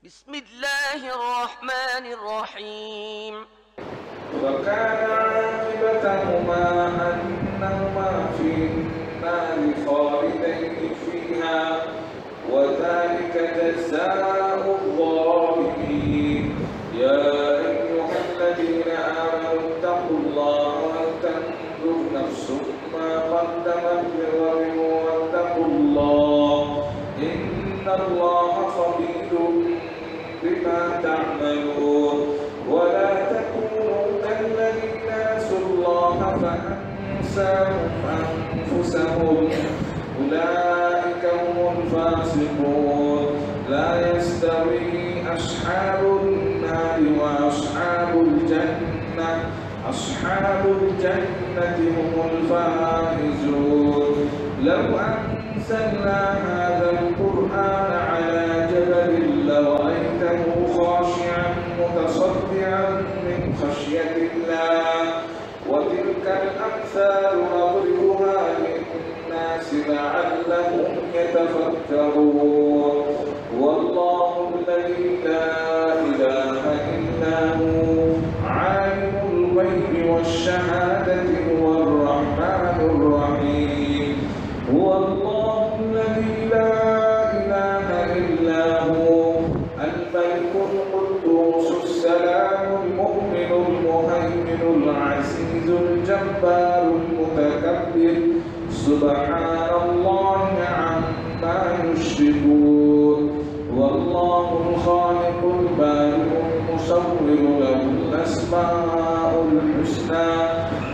بسم الله الرحمن الرحيم وكان عاقبتهما أنهما في النار خالدين فيها وذلك جزاء الظالمين يا أيها الذين آمنوا اتقوا الله ولتنظر نفس ما قدمت لغد واتقوا الله إن الله خبير بما تعملون ولا تكونوا كالذين نسوا الله فأنساهم أنفسهم أولئك هم الفاسقون لا يستوي أصحاب النار وأصحاب الجنة أصحاب الجنة هم الفائزون لو أنزلنا هذا القرآن على جبل لرأيته خاشعا متصدعا من خشية الله وتلك الأمثال نضربها للناس لعلهم يتفكرون والله الذي لا إله إلا هو عالم الغيب والشهادة هو الرحمن الرحيم هو الله الذي لا إله إلا هو الملك القدوس السلام المؤمن المهيمن العزيز الجبار المتكبر سبحان الله عما يشركون والله الخالق البارئ المصور له الأسماء الحسنى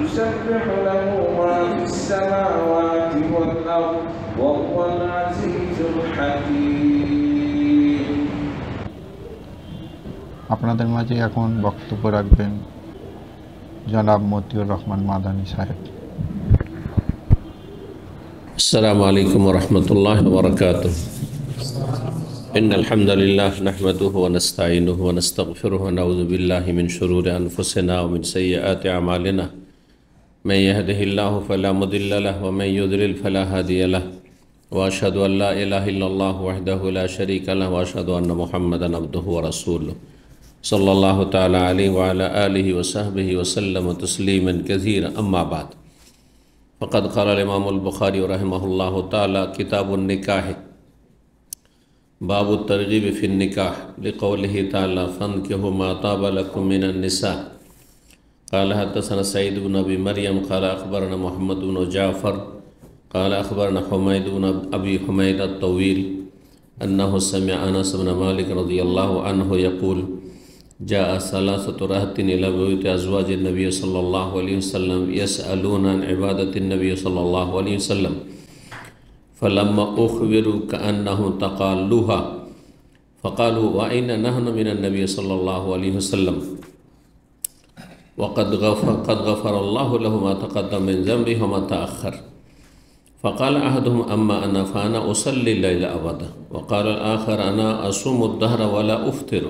يسبح له ما في السماوات والأرض وهو العزيز الحكيم আপনাদের মাঝে এখন বক্তব্য রাখবেন জনাব মতিউর রহমান মাদানী সাহেব। السلام عليكم ورحمة الله وبركاته إن الحمد لله نحمده ونستعينه ونستغفره ونعوذ بالله من شرور أنفسنا ومن سيئات أعمالنا من يهده الله فلا مضل له ومن يضلل فلا هادي له وأشهد أن لا إله إلا الله وحده لا شريك له وأشهد أن محمدا عبده ورسوله صلى الله تعالى عليه وعلى آله وصحبه وسلم تسليما كثيرا أما بعد فقد قال الإمام البخاري رحمه الله تعالى كتاب النكاح باب الترغيب في النكاح لقوله تعالى فانكحوا ما طاب لكم من النساء قال حدثنا سعيد بن أبي مريم قال أخبرنا محمد بن جعفر قال أخبرنا حميد بن أبي حميد الطويل أنه سمع أنس بن مالك رضي الله عنه يقول جاء ثلاثة رهط إلى بيوت أزواج النبي صلى الله عليه وسلم يسألون عن عبادة النبي صلى الله عليه وسلم فلما أخبروا كأنهم تقالوها فقالوا وأين نحن من النبي صلى الله عليه وسلم وقد غفر الله له ما تقدم من ذنبه وما تأخر فقال أحدهم أما أنا فأنا أصلي الليل أبدا وقال الآخر أنا أصوم الدهر ولا أفطر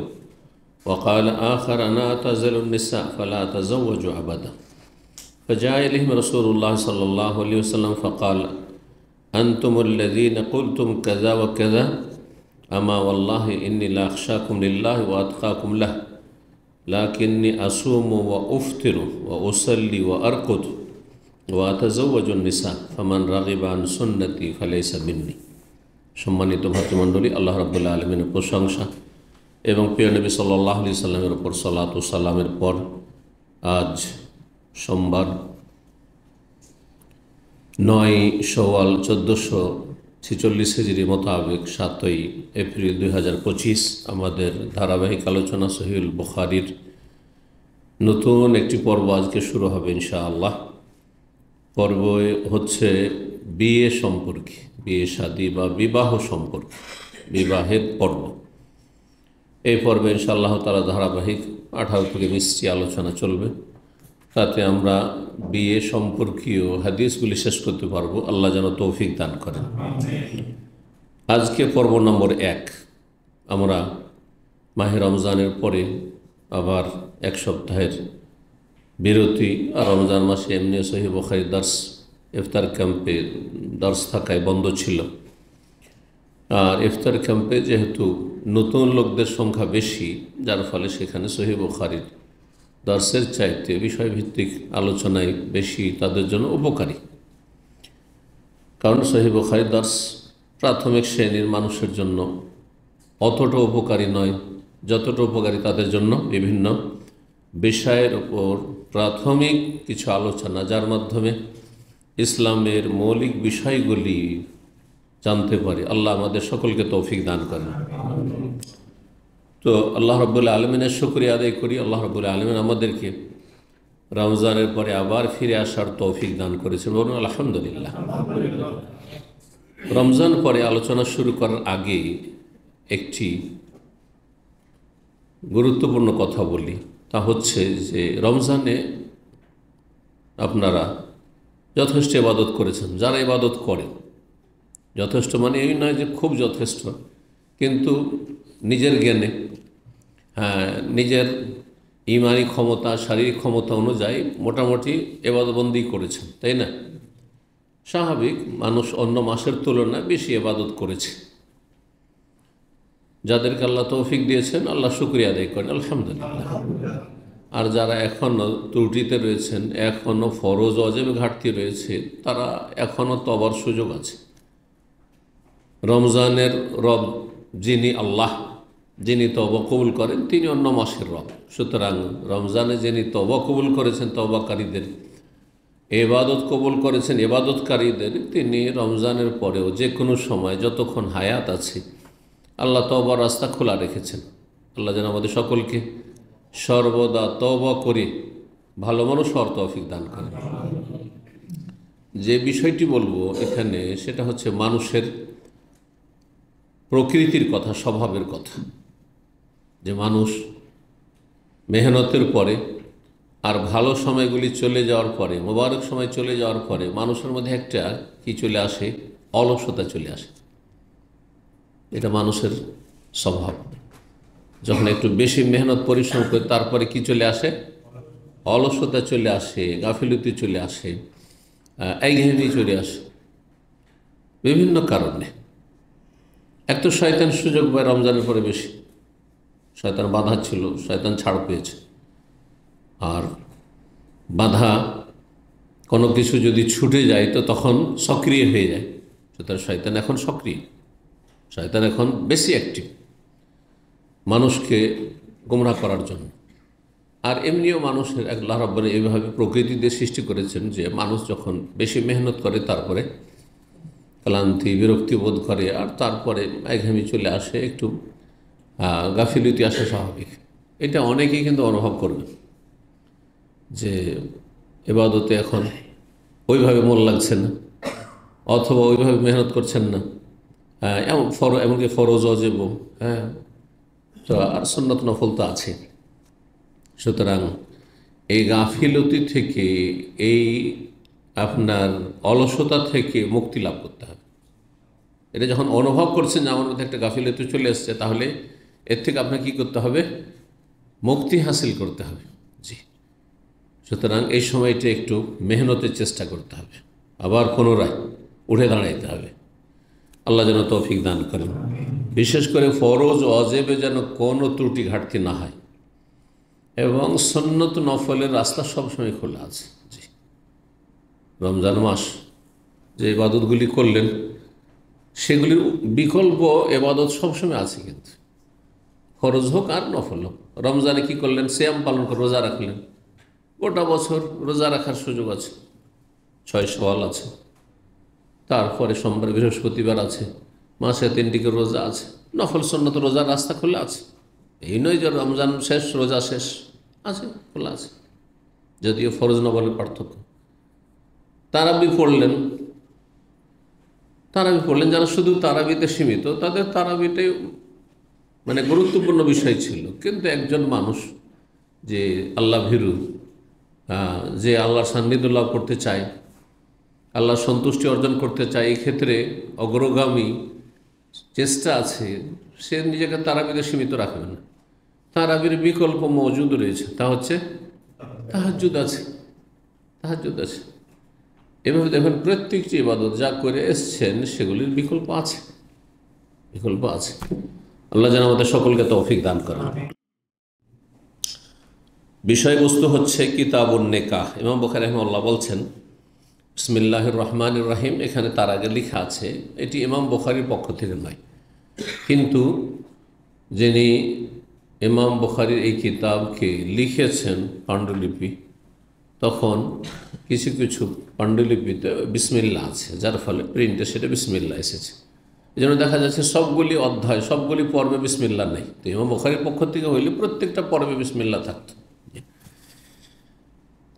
وقال آخر أنا أعتزل النساء فلا أتزوج أبدا فجاء إليهم رسول الله صلى الله عليه وسلم فقال أنتم الذين قلتم كذا وكذا أما والله إني لا أخشاكم لله وأتقاكم له لكني أصوم وأفطر وأصلي وأرقد وأتزوج النساء فمن رغب عن سنتي فليس مني সম্মানিত ভাতৃমণ্ডলী আল্লাহ রাব্বুল আলামিনের প্রশংসা এবং প্রিয় নবী সাল্লাল্লাহু আলাইহি সাল্লামের উপর সালাত ও সালামের পর আজ সোমবার 9 শওয়াল 1446 হিজরি মোতাবেক 7 এপ্রিল 2025 আমাদের ধারাবাহিক আলোচনা সহিহুল বুখারীর নতুন একটি পর্ব আজকে শুরু হবে ইনশাআল্লাহ। পর্ব হচ্ছে বিয়ে সম্পর্কে, বিয়ে শাদী বা বিবাহ সম্পর্কে, বিবাহের পর্ব। এই পর্বে ইনশাআল্লাহ তাআলা ধারাবাহিক 18 থেকে 20টি আলোচনা চলবে, তাতে আমরা বিয়ে সম্পর্কীয় হাদিসগুলি শেষ করতে পারবো। আল্লাহ যেন তৌফিক দান করেন। আজকে পর্ব নম্বর 1। আমরা মাহে রমজানের পরে আবার এক সপ্তাহের বিরতি, আর রমজান মাসে এমনি সহিহ বুখারী দার্স ইফতার ক্যাম্পে দার্স থাকায় বন্ধ ছিল। আর ইফতার ক্যাম্পে যেহেতু নতুন লোকদের সংখ্যা বেশি, যার ফলে সেখানে সহিহ বুখারীর দর্শের চাইতে বিষয়ভিত্তিক আলোচনায় বেশি তাদের জন্য উপকারী। কারণ সহিহ বুখারীর দর্শ প্রাথমিক শ্রেণীর মানুষের জন্য অতটা উপকারী নয় যতটা উপকারী তাদের জন্য বিভিন্ন বিষয়ের উপর প্রাথমিক কিছু আলোচনা, যার মাধ্যমে ইসলামের মৌলিক বিষয়গুলি জানতে পারি। আল্লাহ আমাদের সকলকে তৌফিক দান করেন। তো আল্লাহ রাব্বুল আলামিনের শুকরিয়া আদায় করি। আল্লাহ রাব্বুল আলামিন আমাদেরকে রমজানের পরে আবার ফিরে আসার তৌফিক দান করেছেন, বলুন আলহামদুলিল্লাহ। রমজান পরে আলোচনা শুরু করার আগে একটি গুরুত্বপূর্ণ কথা বলি, তা হচ্ছে যে রমজানে আপনারা যথেষ্ট ইবাদত করেছেন। যারা ইবাদত করেন, যথেষ্ট মানে এই নয় যে খুব যথেষ্ট, কিন্তু নিজের জ্ঞানে, নিজের ইমানি ক্ষমতা, শারীরিক ক্ষমতা অনুযায়ী মোটামুটি ইবাদতবন্দি করেছেন, তাই না? স্বাভাবিক, মানুষ অন্য মাসের তুলনায় বেশি ইবাদত করেছে। যাদেরকে আল্লাহ তৌফিক দিয়েছেন আল্লাহ শুকরিয়া আদায় করেন, আলহামদুলিল্লাহ। আর যারা এখনও ত্রুটিতে রয়েছেন, এখনও ফরজ ওয়াজিবে ঘাটতি রয়েছে, তারা এখনও তওবার সুযোগ আছে। রমজানের রব যিনি আল্লাহ, যিনি তওবা কবুল করেন, তিনি অন্য মাসের রব। সুতরাং রমজানে যিনি তওবা কবুল করেছেন তওবাকারীদের, ইবাদত কবুল করেছেন ইবাদতকারীদের, তিনি রমজানের পরেও যে কোনো সময় যতক্ষণ হায়াত আছে আল্লাহ তওবার রাস্তা খোলা রেখেছেন। আল্লাহ যেন আমাদের সকলকে সর্বদা তওবা করে ভালো মানুষ হওয়ার তৌফিক দান করেন। যে বিষয়টি বলবো এখানে সেটা হচ্ছে মানুষের প্রকৃতির কথা, স্বভাবের কথা। যে মানুষ মেহনতের পরে আর ভালো সময়গুলি চলে যাওয়ার পরে, মোবারক সময় চলে যাওয়ার পরে মানুষের মধ্যে একটা কি চলে আসে? অলসতা চলে আসে। এটা মানুষের স্বভাব। যখন একটু বেশি মেহনত পরিশ্রম করে তারপরে কি চলে আসে? অলসতা চলে আসে, গাফিলতি চলে আসে, একঘেয়েমি চলে আসে, বিভিন্ন কারণে। এক তো শয়তান সুযোগ পায় রমজানের পরে বেশি, শয়তান বাধা ছিল, শয়তান ছাড় পেয়েছে। আর বাধা কোনো কিছু যদি ছুটে যায় তো তখন সক্রিয় হয়ে যায়। সুতরাং শয়তান এখন সক্রিয়, শয়তান এখন বেশি অ্যাক্টিভ মানুষকে গোমরাহ করার জন্য। আর এমনিও মানুষের আল্লাহ রাব্বুল এইভাবে প্রকৃতিতে সৃষ্টি করেছেন যে মানুষ যখন বেশি মেহনত করে তারপরে ক্লান্তি, বিরক্তি বোধ করে, আর তারপরে একঘেয়েমি চলে আসে, একটু গাফিলতি আসে, স্বাভাবিক। এটা অনেকেই কিন্তু অনুভব করবে যে ইবাদতে এখন ওইভাবে মন লাগছে না, অথবা ওইভাবে মেহনত করছেন না, এমনকি ফরজ ওয়াজিব, তো আর সুন্নত নফল তো আছে। সুতরাং এই গাফিলতি থেকে, এই আপনার অলসতা থেকে মুক্তি লাভ করতে হবে। এটা যখন অনুভব করছেন যে আমার মধ্যে একটা গাফিলতি চলে এসছে, তাহলে এর থেকে আপনাকে কী করতে হবে? মুক্তি হাসিল করতে হবে। জি, সুতরাং এই সময়টা একটু মেহনতের চেষ্টা করতে হবে, আবার পুনরায় উঠে দাঁড়াইতে হবে। আল্লাহ যেন তৌফিক দান করেন। বিশেষ করে ফরজ ওয়াজিবে যেন কোনো ত্রুটি ঘাটতি না হয়, এবং সুন্নত নফলের রাস্তা সবসময় খোলা আছে। জি, রমজান মাস যে ইবাদতগুলি করলেন সেগুলির বিকল্প ইবাদত সবসময় আছে, কিন্তু ফরজ হোক আর নফল হোক। রমজানে কি করলেন? সিয়াম পালন করে রোজা রাখলেন, গোটা বছর রোজা রাখার সুযোগ আছে। 6 শাওয়াল আছে, তারপরে সোমবার বৃহস্পতিবার আছে, মাসে 3 দিকে রোজা আছে, নফল সুন্নত রোজার রাস্তা খোলা আছে। এই নয় যে রমজান শেষ রোজা শেষ, আছে, খোলা আছে, যদিও ফরজ নফলের পার্থক্য। তারাবি পড়লেন, যারা শুধু তারাবিতে সীমিত তাদের তারাবিটাই মানে গুরুত্বপূর্ণ বিষয় ছিল। কিন্তু একজন মানুষ যে আল্লাহ ভীরু, যে আল্লাহর সান্নিধ্য লাভ করতে চায়, আল্লাহর সন্তুষ্টি অর্জন করতে চায়, এই ক্ষেত্রে অগ্রগামী চেষ্টা আছে, সে নিজেকে তারাবিতে সীমিত রাখবে না। তারাবির বিকল্প মজুদ রয়েছে, তা হচ্ছে তাহাজ্জুদ আছে। এভাবে দেখুন প্রত্যেকটি ইবাদত যা করে এসছেন সেগুলির বিকল্প আছে। বিকল্প আছে। আল্লাহ যেন আমাদের সকলকে তৌফিক দান করেন। বিষয়বস্তু হচ্ছে কিতাবুন নিকাহ। ইমাম বুখারী রাহিমাহুল্লাহ বলছেন বিসমিল্লাহির রহমানির রহিম। এখানে তার আগে লেখা আছে, এটি ইমাম বুখারীর পক্ষ থেকে নয়, কিন্তু যিনি ইমাম বুখারীর এই কিতাবকে লিখেছেন পাণ্ডুলিপি, তখন কিছু কিছু পাণ্ডুলিপিতে বিসমিল্লাহ আছে, যার ফলে প্রিন্টে সেটা বিসমিল্লাহ এসেছে। এই জন্য দেখা যাচ্ছে সবগুলি অধ্যায়, সবগুলি পর্বে বিসমিল্লাহ নেই। তো ইমাম বুখারীর পক্ষ থেকে হইলে প্রত্যেকটা পর্বে বিসমিল্লাহ থাকতো।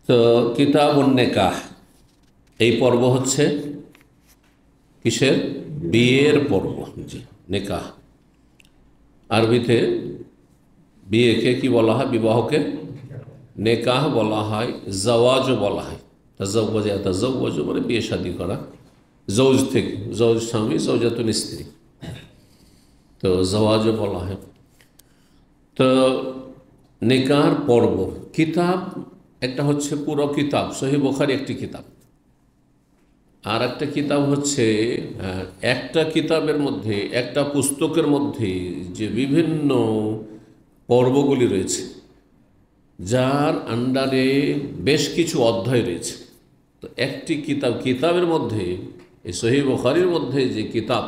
তো কিতাবুন নিকাহ, এই পর্ব হচ্ছে কিসের? বিয়ের পর্ব। জি, নিকাহ আরবিতে বিয়েকে কি বলা হয়? বিবাহকে নিকাহ বলা হয়, জাওয়াজও বলা হয়। তাজাওয়াজ মানে বিয়ে শাদী করা, জৌজ থেকে, জৌজ স্বামী, জৌজাতুন স্ত্রী, তো জাওয়াজও বলা হয়। তো নিকাহ পর্ব। কিতাব একটা হচ্ছে পুরো কিতাব, সহিহ বুখারী একটি কিতাব, আর একটা কিতাব হচ্ছে একটা কিতাবের মধ্যে, একটা পুস্তকের মধ্যে যে বিভিন্ন পর্বগুলি রয়েছে, যার আন্ডারে বেশ কিছু অধ্যায় রয়েছে। তো একটি কিতাবের মধ্যে, এই সহিহ বুখারীর মধ্যে যে কিতাব,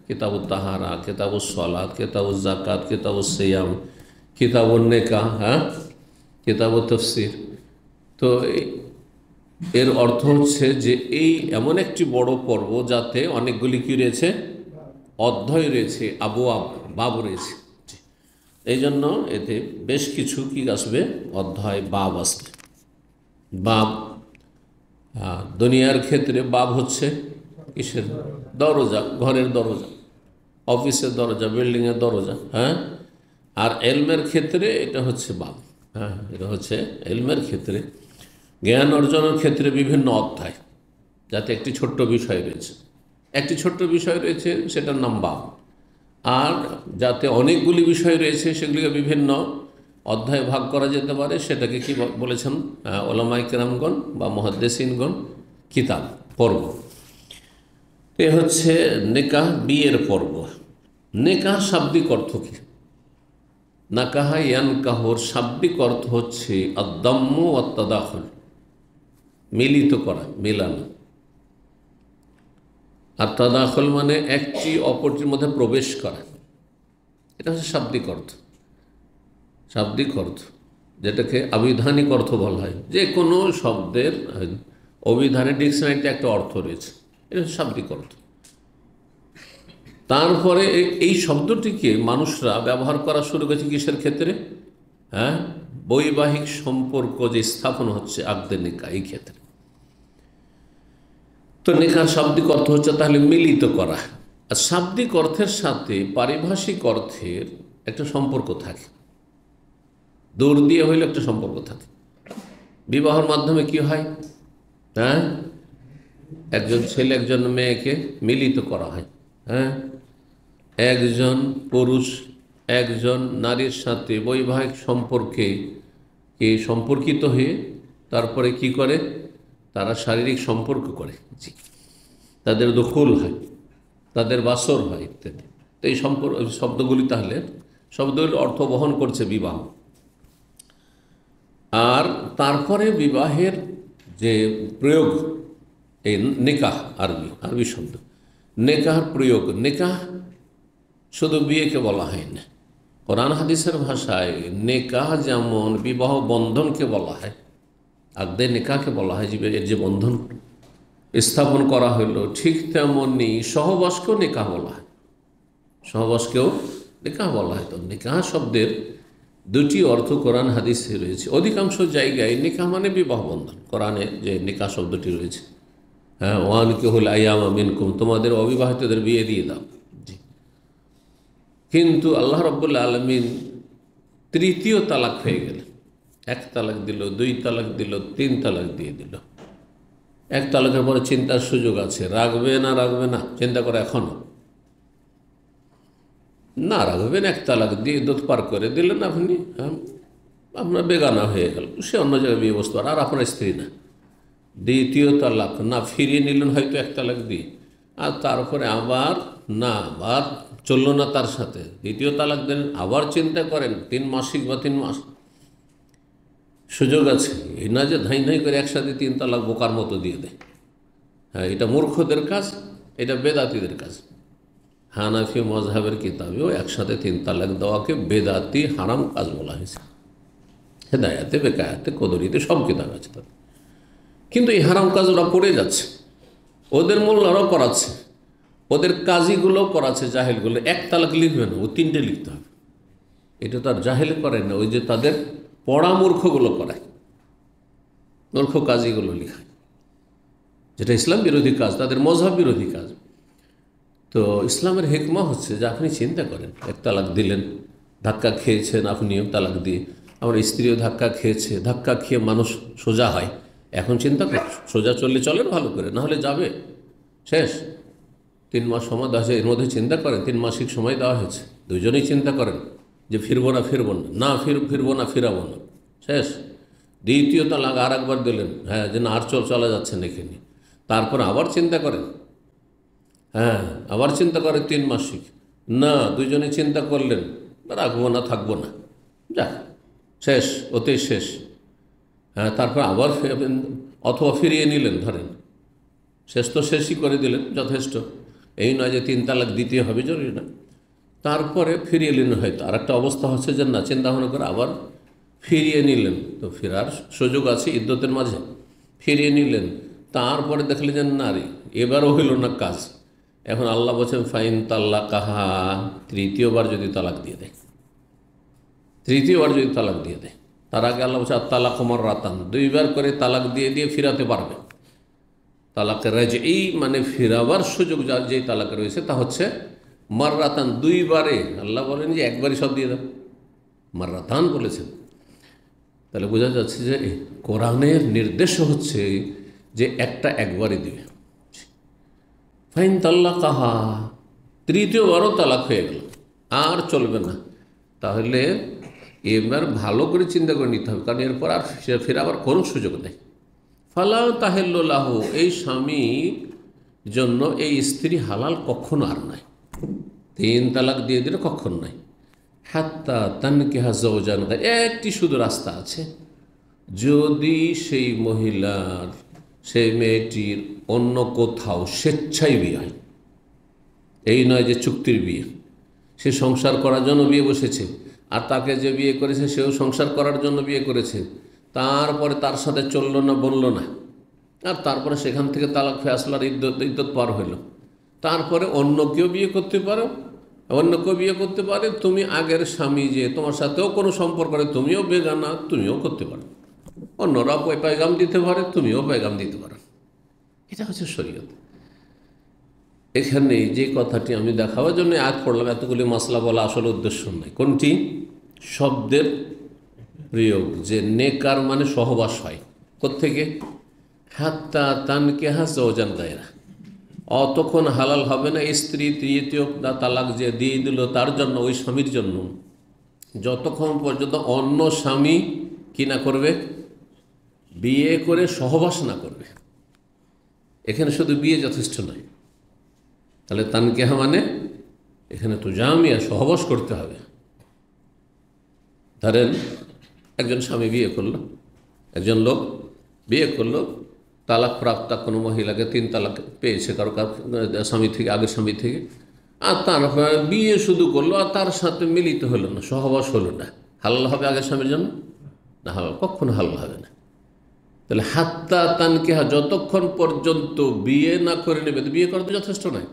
কিতাবুত তাহারা, কিতাবুস সালাত, কিতাবুজ যাকাত, কিতাবুস সিয়াম, কিতাবুন নিকাহ, কিতাবুত তাফসীর। তো এর অর্থ হচ্ছে যে এই এমন একটি বড় পর্ব যাতে অনেকগুলি কি রয়েছে? অধ্যায় রয়েছে, আবওয়াব, বাব রয়েছে। এই জন্য এতে বেশ কিছু কি আসবে? অধ্যায়, বাব আসবে। বাব দুনিয়ার ক্ষেত্রে বাব হচ্ছে কিসের? দরজা, ঘরের দরজা, অফিসের দরজা, বিল্ডিংয়ের দরজা। আর এলমের ক্ষেত্রে এটা হচ্ছে বাব। এটা হচ্ছে এলমের ক্ষেত্রে, জ্ঞান অর্জনের ক্ষেত্রে বিভিন্ন অধ্যায়, যাতে একটি ছোট্ট বিষয় রয়েছে, একটি ছোট্ট বিষয় রয়েছে, সেটার নাম বাব। আর যাতে অনেকগুলি বিষয় রয়েছে, সেগুলিকে বিভিন্ন অধ্যায়ে ভাগ করা যেতে পারে, সেটাকে কি বলেছেন ওলামায়ে কেরামগণ বা মুহাদ্দিসিনগণ? কিতাব, পর্ব। এ হচ্ছে নিকাহ, বিয়ের পর্ব। নিকাহ শাব্দিক অর্থ কি? নাকাহা ইয়ানকাহুর শাব্দিক অর্থ হচ্ছে আদ-দাম্মু ওয়াত-তাদাখুল, মিলিত করা, মেলানো। আর তাদাখুল মানে একটি অপরটির মধ্যে প্রবেশ করা। এটা হচ্ছে শাব্দিক অর্থ। শাব্দিক অর্থ, যেটাকে আবিধানিক অর্থ বলা হয়। যে কোনো শব্দের অভিধানে, ডিকশনারিতে একটা অর্থ রয়েছে, এটা হচ্ছে শাব্দিক অর্থ। তারপরে এই শব্দটিকে মানুষরা ব্যবহার করা শুরু করেছে কিসের ক্ষেত্রে? বৈবাহিক সম্পর্ক যে স্থাপন হচ্ছে, আকদে নিকাহ, এই ক্ষেত্রে। তো নিকাহ শাব্দিক অর্থ হচ্ছে তাহলে মিলিত করা। আর শাব্দিক অর্থের সাথে পারিভাষিক অর্থের একটা সম্পর্ক থাকে, দূর দিয়ে হইলে একটা সম্পর্ক থাকে। বিবাহের মাধ্যমে কি হয়? একজন ছেলে একজন মেয়েকে মিলিত করা হয়। একজন পুরুষ একজন নারীর সাথে বৈবাহিক সম্পর্কে সম্পর্কিত হয়ে তারপরে কি করে? তারা শারীরিক সম্পর্ক করে, জি, তাদের দখল হয়, তাদের বাসর হয় ইত্যাদি। তো এই শব্দগুলি তাহলে শব্দগুলি অর্থ বহন করছে বিবাহ। আর তারপরে বিবাহের যে প্রয়োগ, এই নিকাহ, আরবি শব্দ নিকাহর প্রয়োগ। নিকাহ শুধু বিয়েকে বলা হয় না, কোরআন হাদিসের ভাষায় নিকাহ যেমন বিবাহ বন্ধনকে বলা হয়, আকদে নিকাহকে বলা হয়, এর যে বন্ধন স্থাপন করা হইল, ঠিক তেমনি সহবাসকেও নিকাহ বলা হয়, সহবাসকেও নিকাহ বলা হয়। তো নিকাহ শব্দের দুটি অর্থ কোরআন হাদিসে রয়েছে। অধিকাংশ জায়গায় নিকাহ মানে বিবাহ বন্ধন, কোরআনে যে নিকাহ শব্দটি রয়েছে, ওয়ানকিহুল আইয়ামা মিনকুম, তোমাদের অবিবাহিতদের বিয়ে দিয়ে দাও। জি, কিন্তু আল্লাহ রাব্বুল আলামিন তৃতীয় তালাক হয়ে গেলে, এক তালাক দিল, দুই তালাক দিল, তিন তালাক দিয়ে দিল। এক তালাকের পরে চিন্তার সুযোগ আছে, রাখবে না রাখবে না, চিন্তা করে এখনো না রাখবেন। এক তালাক দিয়ে দুধ পার করে দিলেন আপনি, আপনার বেগানা হয়ে গেল, সে অন্য জায়গায় বিয়ে বসতে পারে, আর আপনার স্ত্রী না। দ্বিতীয় তালাক না, ফিরিয়ে নিলেন হয়তো এক তালাক দিয়ে, আর তারপরে আবার চললো না তার সাথে, দ্বিতীয় তালাক দিলেন, আবার চিন্তা করেন 3 মাসিক বা 3 মাস সুযোগ আছে। এই না যে ধাই ধাই করে একসাথে 3 তালাক বোকার মতো দিয়ে দেয়। হ্যাঁ, এটা মূর্খদের কাজ, এটা বেদাতিদের কাজ। হানাফি মজহাবের কিতাবেও একসাথে 3 তালাক দেওয়াকে বেদাতি হারাম কাজ বলা হয়েছে। হেদায়াতে, বেকায়াতে, কদরিতে সব কিতাব আছে তাদের। কিন্তু এই হারাম কাজ ওরা করে যাচ্ছে, ওদের মোল্লারাও করাচ্ছে, ওদের কাজীগুলো করাচ্ছে, জাহেলগুলো। 1 তালাক লিখবে না, ও 3টে লিখতে হবে। এটা তার জাহেল করে না, ওই যে তাদের পড়া মূর্খগুলো করায়, মূর্খ কাজীগুলো লিখায়, যেটা ইসলাম বিরোধী কাজ, তাদের মজহাব বিরোধী কাজ। তো ইসলামের হিকমা হচ্ছে যে আপনি চিন্তা করেন, 1 তালাক দিলেন, ধাক্কা খেয়েছেন আপনিও তালাক দিয়ে, আমার স্ত্রীও ধাক্কা খেয়েছে, ধাক্কা খেয়ে মানুষ সোজা হয়। এখন চিন্তা করেন, সোজা চললে চলেন ভালো করে, না হলে যাবে, শেষ। 3 মাস সময় দেওয়া হয়েছে, এর মধ্যে চিন্তা করেন 3 মাসিক সময় দেওয়া হয়েছে, দুজনেই চিন্তা করেন যে ফিরবো না, ফিরবো না, ফিরাবো না, শেষ। দ্বিতীয় তালাক আর একবার দিলেন, হ্যাঁ, যে না আর চলা যাচ্ছে না এখানে। তারপর আবার চিন্তা করেন, হ্যাঁ, আবার চিন্তা করেন 3 মাসিক, না, দুজনে চিন্তা করলেন রাখবো না, থাকবো না, যাক, শেষ, ওতেই শেষ। হ্যাঁ, তারপর আবার অথবা ফিরিয়ে নিলেন, ধরেন শেষ তো শেষই করে দিলেন, যথেষ্ট। এই নয় যে 3 তালাক দিতে হবে, জরুরি না। তারপরে ফিরিয়ে নিলেন, হয়তো আর একটা অবস্থা হচ্ছে যে না, চিন্তা ভাবনা করে আবার ফিরিয়ে নিলেন, তো ফেরার সুযোগ আছে ইদ্যতের মাঝে, ফিরিয়ে নিলেন। তারপরে দেখলেন যে নারী এবারও হইল না কাজ। এখন আল্লাহ বলছেন ফাইন তাল্লা কাহা, তৃতীয়বার যদি তালাক দিয়ে দেয়, তার আগে আল্লাহ বলছে তালাক ওমর রাতান, 2বার করে তালাক দিয়ে ফিরাতে পারবে। তালাকের রাজঈ মানে ফিরাবার সুযোগ যার যেই তালাকে রয়েছে তা হচ্ছে মাররাতান, 2বারে। আল্লাহ বলেন যে একবারই সব দিয়ে দাও, মাররাতান বলেছেন। তাহলে বোঝা যাচ্ছে যে কোরআনের নির্দেশ হচ্ছে যে একবারই দিবে। ফাইন তাল্লা কাহা, তৃতীয়বারও তালাক হয়ে গেল, আর চলবে না। তাহলে এবার ভালো করে চিন্তা করে নিতে হবে, কারণ এরপর আর ফেরাবার কোনো সুযোগ নেই। ফালা তাহেল্লাহ, এই স্বামীর জন্য এই স্ত্রী হালাল কখনো আর নাই। 3 তালাক দিয়ে দিলে কখন নাই। হাত্তা তানকিহা যাওজান, একটি শুধু রাস্তা আছে, যদি সেই মহিলার, সেই মেয়েটির অন্য কোথাও স্বেচ্ছায় বিয়ে হয়। এই নয় যে চুক্তির বিয়ে, সে সংসার করার জন্য বিয়ে বসেছে, আর তাকে যে বিয়ে করেছে সেও সংসার করার জন্য বিয়ে করেছে, তারপরে তার সাথে চলল না, বলল না, আর তারপরে সেখান থেকে তালাক ফেসলার ইদ্যত পার হইল। তারপরে অন্য কেউ বিয়ে করতে পারে, তুমি আগের স্বামী যে তোমার সাথেও কোনো সম্পর্ক করে, তুমিও বেগানা, তুমিও করতে পারো, অন্যরা পেগাম দিতে পারে, তুমিও পেগাম দিতে পারো। এটা হচ্ছে শরীয়ত। এখানে যে কথাটি আমি দেখাবার জন্য আয়াত পড়লাম, এতগুলি মাসলা বলা আসলে উদ্দেশ্য নয়। কোনটি? শব্দের প্রয়োগ, যে নেকার মানে সহবাস হয়। কোত্থেকে? হাত্তা তানকিহা যাওজান গায়রা, অতক্ষণ হালাল হবে না স্ত্রী তৃতীয় তালাক যে দিয়ে দিল তার জন্য, ওই স্বামীর জন্য, যতক্ষণ পর্যন্ত অন্য স্বামী কি না করবে, বিয়ে করে সহবাস না করবে। এখানে শুধু বিয়ে যথেষ্ট নয়। তাহলে তানকিহা মানে এখানে তো জামিয়া, সহবাস করতে হবে। ধরেন একজন স্বামী বিয়ে করলো, একজন লোক বিয়ে করলো, তালাক প্রাপ্তা কোনো মহিলাকে 3 তালাক পেয়েছে কারো স্বামী থেকে, আগের স্বামী থেকে, আর তারপরে বিয়ে শুধু করলো, আর তার সাথে মিলিত হলো না, সহবাস হলো না, হালাল হবে আগের স্বামীর জন্য? না, হালাল কখনো হালাল হবে না। তাহলে হাত্তা তানকিহা, যতক্ষণ পর্যন্ত বিয়ে না করে নেবে, তো বিয়ে করা তো যথেষ্ট নয়।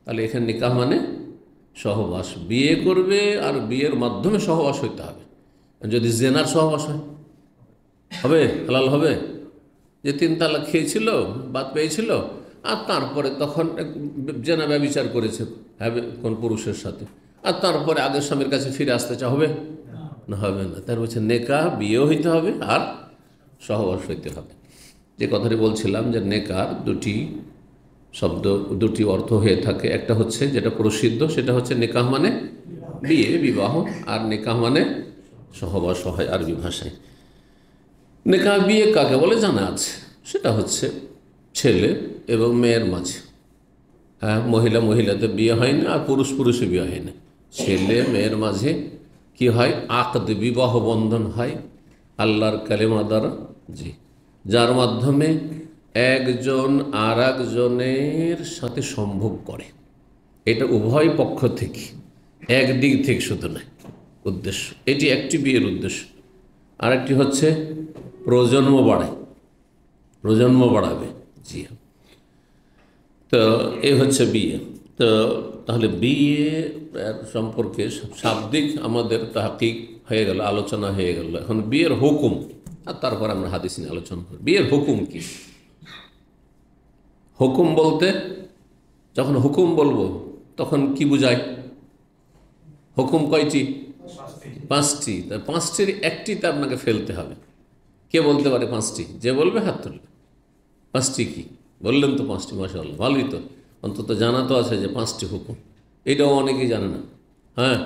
তাহলে এখানে নিকাহ মানে সহবাস, বিয়ে করবে আর বিয়ের মাধ্যমে সহবাস হইতে হবে। যদি জেনার সহবাস হয়, হবে হালাল হবে? যে 3 তালাক খেয়েছিল, বাদ পেয়েছিল, আর তারপরে তখন জেনা ব্যভিচার করেছে কোন পুরুষের সাথে, আর তারপরে আগের স্বামীর কাছে ফিরে আসতে চা, হবে না? হবে না। তার হচ্ছে নেকাহ, বিয়েও হইতে হবে আর সহবাস হইতে হবে। যে কথাটি বলছিলাম যে নেকার 2টি শব্দ, 2টি অর্থ হয়ে থাকে। একটা হচ্ছে যেটা প্রসিদ্ধ, সেটা হচ্ছে নেকাহ মানে বিয়ে, বিবাহ, আর নেকাহ মানে সহবাস হয় আরবি ভাষায়। নেকাহ বিয়ে কাকে বলে জানা আছে, সেটা হচ্ছে ছেলে এবং মেয়ের মাঝে হ্যাঁ, মহিলা মহিলাতে বিয়ে হয় না, আর পুরুষ পুরুষে বিয়ে হয় না। ছেলে মেয়ের মাঝে কি হয়? আকদ, বিবাহ বন্ধন হয় আল্লাহর কালেমা দ্বারা, জি, যার মাধ্যমে একজন আর একজনের সাথে সম্ভোগ করে। এটা উভয় পক্ষ থেকে, একদিক থেকে শুধু নয়, উদ্দেশ্য এটি একটি বিয়ের উদ্দেশ্য। আরেকটি হচ্ছে প্রজন্ম বাড়ায়, প্রজন্ম বাড়াবে, জি। তো এই হচ্ছে বিয়ে। তো তাহলে বিয়ে সম্পর্কে শাব্দিক আমাদের তাহকিক হয়ে গেল, আলোচনা হয়ে গেল। এখন বিয়ের হুকুম, আর তারপর আমরা হাদিস নিয়ে আলোচনা করি। বিয়ের হুকুম কি? হুকুম বলতে, যখন হুকুম বলবো তখন কি বুঝায়? হুকুম কয়টি? 5টি। তাই 5টির একটিতে আপনাকে ফেলতে হবে। কে বলতে পারে 5টি? যে বলবে হাত তুলবে। 5টি কি বললেন? তো 5টি, মাশাআল্লাহ, ভালোই তো, অন্তত জানা তো আছে যে 5টি হুকুম। এটাও অনেকেই জানে না। হ্যাঁ,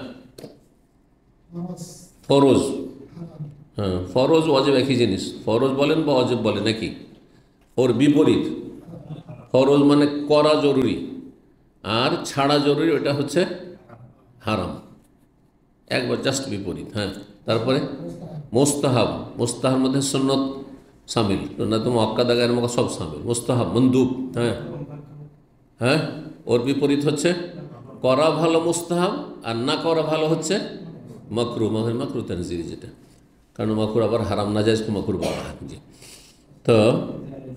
ফরজ, হ্যাঁ, ফরজ ওয়াজিব একই জিনিস। ফরজ বলেন বা ওয়াজিব বলেন একই, ওর বিপরীত। ফরজ মানে করা জরুরি, আর ছাড়া জরুরি ওটা হচ্ছে হারাম, একবার জাস্ট বিপরীত। হ্যাঁ, তারপরে মোস্তাহাব, মোস্তাহাব মধ্যে সুন্নত শামিল, সুন্নাত মুআক্কাদা গায়র মুআক্কাদা সব শামিল। মোস্তাহাব মন্দুব, হ্যাঁ হ্যাঁ, ওর বিপরীত হচ্ছে করা ভালো মোস্তাহাব, আর না করা ভালো হচ্ছে মাকরু। মাকরু তানজিরি যেটা, কারণ মাকরু আবার হারাম না জায়েজকে মাকরু বলা হয়, জি। তো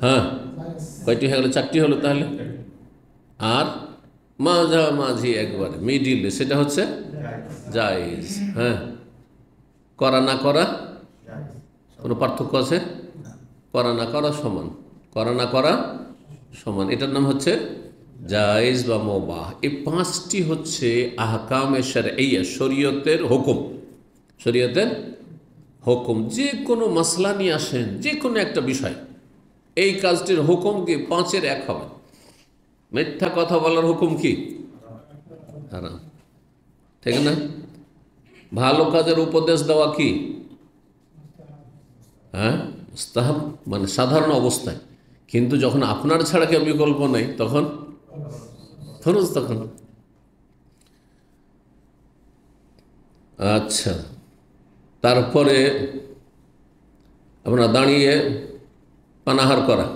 হ্যাঁ, কয়টি হয়ে গেল? 4টি হলো তাহলে। আর মাঝামাঝি একবারে মিডিলে, সেটা হচ্ছে জায়েজ। হ্যাঁ, করা না করা কোনো পার্থক্য আছে? করা না করা সমান, করা না করা সমান, এটার নাম হচ্ছে জায়েজ বা মুবাহ। এই 5টি হচ্ছে আহকামে শারঈয়া, শরীয়তের হুকুম। শরীয়তের হুকুম, যে কোনো মাসলা নিয়ে আসেন, যে কোনো একটা বিষয়, এই কাজটির হুকুম কি? 5-এর 1 হবে। মিথ্যা কথা বলার হুকুম কি? হারাম, ঠিক না? ভালো কাজের উপদেশ দেওয়া কি? হ্যাঁ, মুস্তাহাব, মানে সাধারণ অবস্থায়। কিন্তু যখন আপনার ছাড়া কেউ বিকল্প নেই, তখন ফরজ। তখন আচ্ছা, তারপরে আপনার দাঁড়িয়ে পানাহার করা,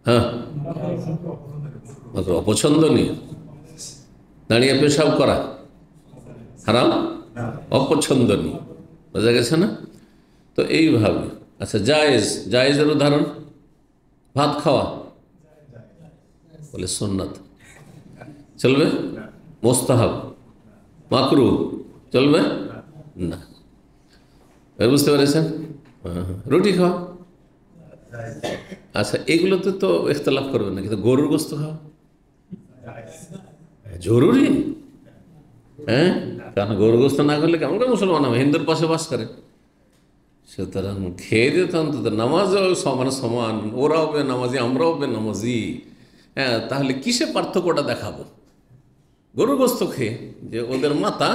হ্যাঁ, মাত্র অপছন্দনীয়। দাঁড়িয়ে পেশাব করা হারাম, অপছন্দনীয়, বোঝা গেছে না? তো এইভাবে। আচ্ছা, জায়েজ, জায়েজের উদাহরণ ভাত খাওয়া, বলে সুন্নাত, চলবে? মোস্তাহাব, মাকরু, চলবে না। বুঝতে পেরেছেন? রুটি খাওয়া, আচ্ছা, এগুলোতে তো ইখতিলাফ করবে না, কিন্তু গরুর গোস্ত খাওয়া জরুরি। হ্যাঁ, কারণ গরুর গোস্ত না করলে কেমন করে মুসলমান হবে? হিন্দুর পাশে বাস করে, সুতরাং খেয়ে দিত অন্তত। নামাজও সমান সমান, ওরাও বে নামাজি, আমরাও বে নামাজি। হ্যাঁ, তাহলে কিসে পার্থক্যটা দেখাবো? গরুর গোস্ত খেয়ে, যে ওদের মাতা,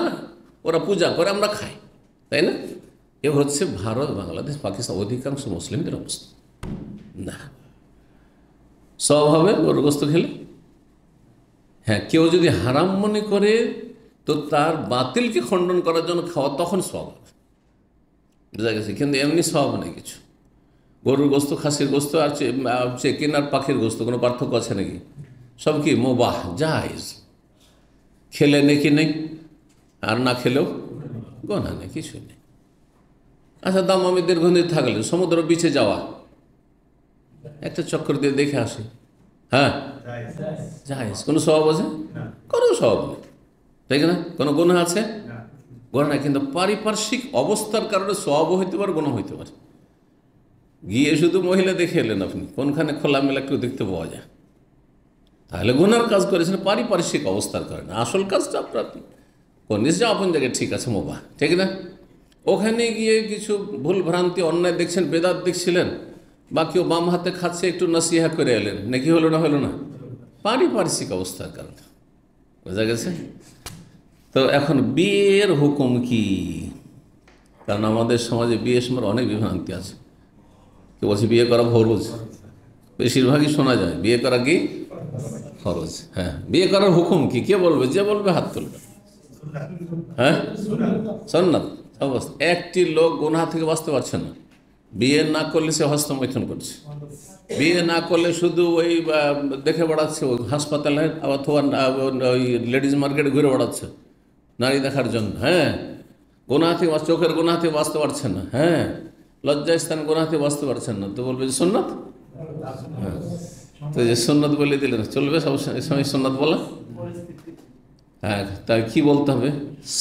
ওরা পূজা করে, আমরা খাই, তাই না? এ হচ্ছে ভারত, বাংলাদেশ, পাকিস্তান অধিকাংশ মুসলিমদের অবস্থা। না, সব হবে গরুর গোস্ত খেলে। হ্যাঁ, কেউ যদি হারাম মনে করে, তো তার বাতিলকে খণ্ডন করার জন্য খাওয়া, তখন সব হবে, বোঝা গেছে? কিন্তু এমনি সব নেই কিছু। গরুর গোস্ত, খাসির গোস্ত আর চিকেন আর পাখির গোস্ত কোনো পার্থক্য আছে নাকি? সব কি মুবাহ, জায়েজ। খেলে নেকি নেই, আর না খেলেও গোনা নেই, কিছুই নেই। আচ্ছা, দামামি দীর্ঘদিন থাকলে সমুদ্র বিচে যাওয়া, একটা চক্কর দিয়ে দেখে আসি, হ্যাঁ, জায়েজ। কোনো স্বভাব আছে? কোনো স্বভাব নেই, তাই না? কোনো গুনাহ আছে? গুনাহ, কিন্তু পারিপার্শ্বিক অবস্থার কারণে স্বভাবও হইতে পারে, গুনাহ হইতে পারে। গিয়ে শুধু মহিলা দেখে এলেন আপনি, কোনখানে খোলামেলা কেউ দেখতে পাওয়া যায়, তাহলে গুনার কাজ করেছেন পারিপার্শ্বিক অবস্থার কারণে। আসল কাজটা আপনার কোন নিশ্চয় আপন জায়গায় ঠিক আছে, মুবাহ, ঠিক না? ওখানে গিয়ে কিছু ভুল ভ্রান্তি, অন্যায় দেখছেন, বেদাত দেখছিলেন, বা কেউ বাম হাতে খাচ্ছে, একটু নসিহা করে এলেন, নাকি হলো না? হলো না, পারিপার্শ্বিক অবস্থার কারণে, বোঝা গেছে? তো এখন বিয়ের হুকুম কি? কারণ আমাদের সমাজে বিয়ের সময় অনেক বিভ্রান্তি আছে। কেউ বলছে বিয়ে করা ফরজ, বেশিরভাগই শোনা যায় বিয়ে করা কি ফরজ। হ্যাঁ, বিয়ে করার হুকুম কি? কে বলবে? যে বলবে হাত তুলবে। হ্যাঁ, সুন্নাত অবস্থা। একটি লোক গুনাহ থেকে বাঁচতে পারছে না, বিয়ে না করলে সে হস্তমৈথুন করছে, বিয়ে না করলে শুধু ওই দেখে বেড়াচ্ছে, ওই হাসপাতালে অথবা ওই লেডিজ মার্কেটে ঘুরে বেড়াচ্ছে নারী দেখার জন্য। হ্যাঁ, গুনাহ থেকে চোখের গুনাহ থেকে বাঁচতে পারছে না। হ্যাঁ, লজ্জাস্থানে গুনাহ থেকে বাঁচতে পারছেন না, তো বলবে যে সুন্নাত। হ্যাঁ, তো যে সুন্নাত বলে দিলেন, চলবে সব সময় সুন্নাত বলা? হ্যাঁ, তাই কি বলতে হবে?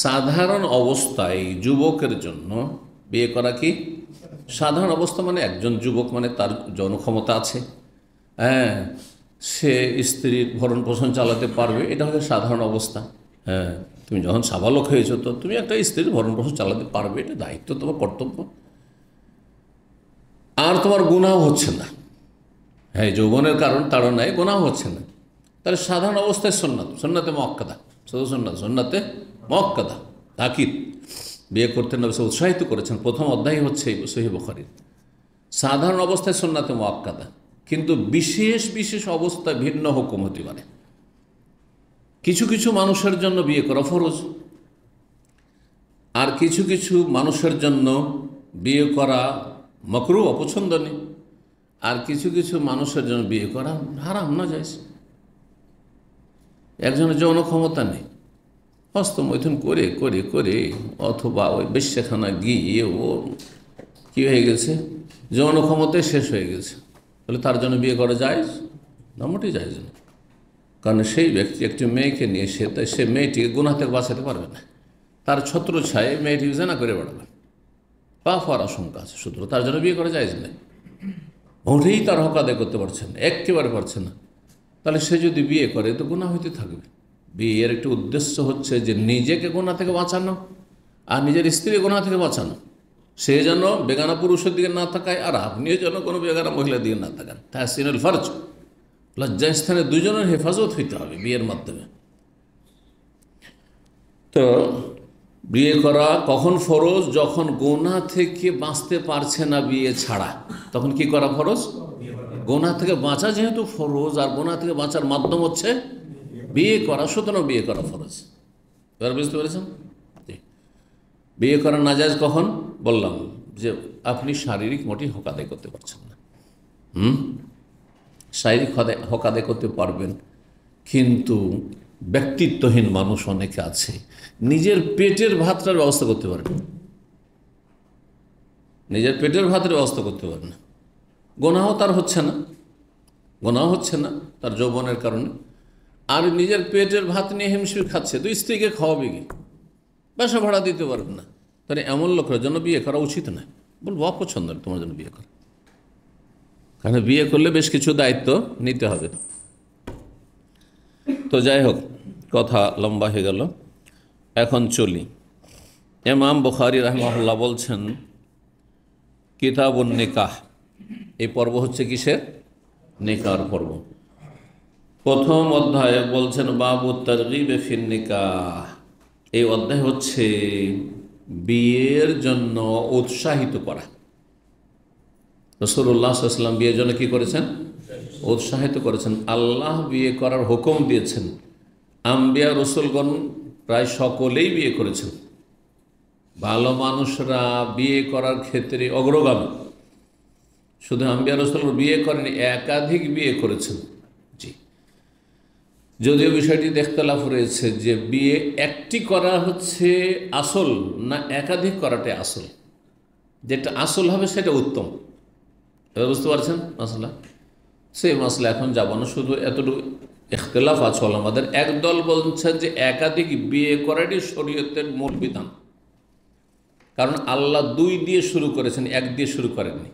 সাধারণ অবস্থায় যুবকের জন্য বিয়ে করা কি সাধারণ অবস্থা? মানে একজন যুবক মানে তার যৌন ক্ষমতা আছে, হ্যাঁ, সে স্ত্রীর ভরণ পোষণ চালাতে পারবে, এটা হচ্ছে সাধারণ অবস্থা। হ্যাঁ, তুমি যখন সাবালক হয়েছো তো তুমি একটা স্ত্রীর ভরণ পোষণ চালাতে পারবে, এটা দায়িত্ব, তোমার কর্তব্য। আর তোমার গুনাহ হচ্ছে না, হ্যাঁ, যৌবনের কারণ তাড়নায় গুনাহ হচ্ছে না, তাহলে সাধারণ অবস্থায় সুন্নাত, সুন্নাতে মুআক্কাদা, শুধু সুন্নাত, সুন্নাতে মুআক্কাদা তাকিদ। বিয়ে করতে নবী উৎসাহিত করেছেন, প্রথম অধ্যায় হচ্ছে সহিহ বুখারীর। সাধারণ অবস্থায় সুন্নাতে মুআক্কাদা, কিন্তু বিশেষ বিশেষ অবস্থায় ভিন্ন হুকুম হতে পারে। কিছু কিছু মানুষের জন্য বিয়ে করা ফরজ, আর কিছু কিছু মানুষের জন্য বিয়ে করা মাকরুহ, অপছন্দনীয়, আর কিছু কিছু মানুষের জন্য বিয়ে করা হারাম, না জায়েজ। একজনের যৌন ক্ষমতা নেই, হস্তমৈথুন করে করে করে অথবা ওই বেশ্যাখানা গিয়ে ও কী হয়ে গেছে, যৌন ক্ষমতায় শেষ হয়ে গেছে, তাহলে তার জন্য বিয়ে করা জায়েজ না? মোটেই জায়েজ না। কারণ সেই ব্যক্তি একটি মেয়েকে নিয়ে সে মেয়েটিকে গুনাহ থেকে বাঁচাতে পারবে না, তার ছত্রছায়ায় মেয়েটিকে জেনা করে বেড়াবে, পাপ হওয়ার আশঙ্কা আছে, সুতরাং তার জন্য বিয়ে করা জায়েজ নেই। মোটেই তার হক আদায় করতে পারছে না, একেবারে পারছে না, তাহলে সে যদি বিয়ে করে তো গুনাহ হইতে থাকবে। বিয়ের একটি উদ্দেশ্য হচ্ছে যে নিজেকে গুনাহ থেকে বাঁচানো আর নিজের স্ত্রী গুনাহ থেকে বাঁচানো, সে যেন বেগানা পুরুষের দিকে না তাকায় আর আপনিও যেন কোনো বেগানা মহিলার দিকে না তাকান। তাহসিনুল ফরজ, লজ্জাস্থানে দুজনের হেফাজত হইতে হবে বিয়ের মাধ্যমে। তো বিয়ে করা কখন ফরজ? যখন গুনাহ থেকে বাঁচতে পারছে না বিয়ে ছাড়া, তখন কি করা ফরজ? গুনাহ থেকে বাঁচা যেহেতু ফরজ, আর গুনাহ থেকে বাঁচার মাধ্যম হচ্ছে বিয়ে করা, সুতরাং বিয়ে করা ফরজ। এবার বুঝতে পেরেছেন? বিয়ে করা নাজায়েজ কখন? বললাম যে আপনি শারীরিক মোটেই হক আদায় করতে পারছেন না। শারীরিক হক আদায় করতে পারবেন, কিন্তু ব্যক্তিত্বহীন মানুষ অনেকে আছে, নিজের পেটের ভাতটার ব্যবস্থা করতে পারেন, নিজের পেটের ভাতের ব্যবস্থা করতে পারেন না, গুনাহ তার হচ্ছে না, গুনাহ হচ্ছে না তার যৌবনের কারণে, আর নিজের পেটের ভাত নিয়ে হিমশিম খাচ্ছে, তো স্ত্রীকে খাওয়াবে কি? বাসা ভাড়া দিতে পারবে না, তাহলে এমন লোকের জন্য বিয়ে করা উচিত নয়। বলবো অপছন্দ তোমার জন্য বিয়ে করা, কারণ বিয়ে করলে বেশ কিছু দায়িত্ব নিতে হবে। তো যাই হোক, কথা লম্বা হয়ে গেল, এখন চলি। ইমাম বুখারী রাহিমাহুল্লাহ বলছেন কিতাবুন নিকাহ, এই পর্ব হচ্ছে কিসের? নিকাহর পর্ব। প্রথম অধ্যায়ে বলছেন বাবু তারগীব ফিন নিকাহ, এই অধ্যায় হচ্ছে বিয়ের জন্য উৎসাহিত করা। রাসূলুল্লাহ সাল্লাল্লাহু আলাইহি ওয়াসাল্লাম বিয়ের জন্য কি করেছেন? উৎসাহিত করেছেন। আল্লাহ বিয়ে করার হুকুম দিয়েছেন, আম্বিয়া রসুলগণ প্রায় সকলেই বিয়ে করেছেন, ভালো মানুষরা বিয়ে করার ক্ষেত্রে অগ্রগামী। শুধু আম্বিয়া রসুল বিয়ে করেনি, একাধিক বিয়ে করেছেন। জি, যদিও বিষয়টি ইখতিলাফ রয়েছে যে বিয়ে একটি করা হচ্ছে আসল না একাধিক করাটাই আসল, যেটা আসল হবে সেটা উত্তম। এবার বুঝতে পারছেন মাসলা? সেই মাসলা এখন যাব না, শুধু এতটুকু ইখতিলাফ আছে আমাদের। একদল বলছেন যে একাধিক বিয়ে করাটি শরীয়তের মূল বিধান, কারণ আল্লাহ দুই দিয়ে শুরু করেছেন, এক দিয়ে শুরু করেননি।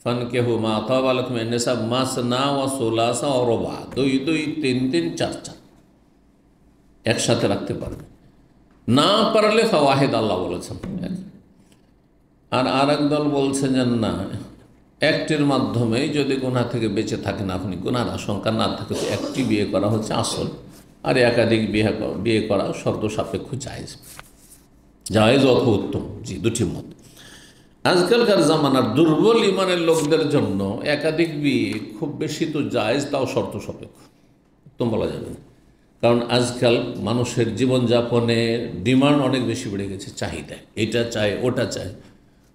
ফানকিহু মা তাবা লাকুম মিনান নিসা মাসনা ওয়া সুলাসা ওয়া রুবা, দুই দুই, তিন তিন, চার চার একসাথে রাখতে পারবে, না পারলে ফাওয়াহিদ আল্লাহ বলেছেন। আর একদল বলছেন যে না, একটির মাধ্যমেই যদি গুনাহ থেকে বেঁচে থাকেন আপনি, গুনাহর আশঙ্কা না থাকে, তো একটি বিয়ে করা হচ্ছে আসল, আর একাধিক বিয়ে করা শর্ত সাপেক্ষ জায়েজ, জায়েজ অথবা উত্তম। জি, দুটি মত। আজকালকার জামানার দুর্বল ইমানের লোকদের জন্য একাধিক বিয়ে খুব বেশি তো জায়েজ, তাও শর্ত সাপেক্ষ। একদম বলা যাবে না। কারণ আজকাল মানুষের জীবনযাপনে ডিমান্ড অনেক বেশি বেড়ে গেছে, চাহিদা, এটা চাই ওটা চাই।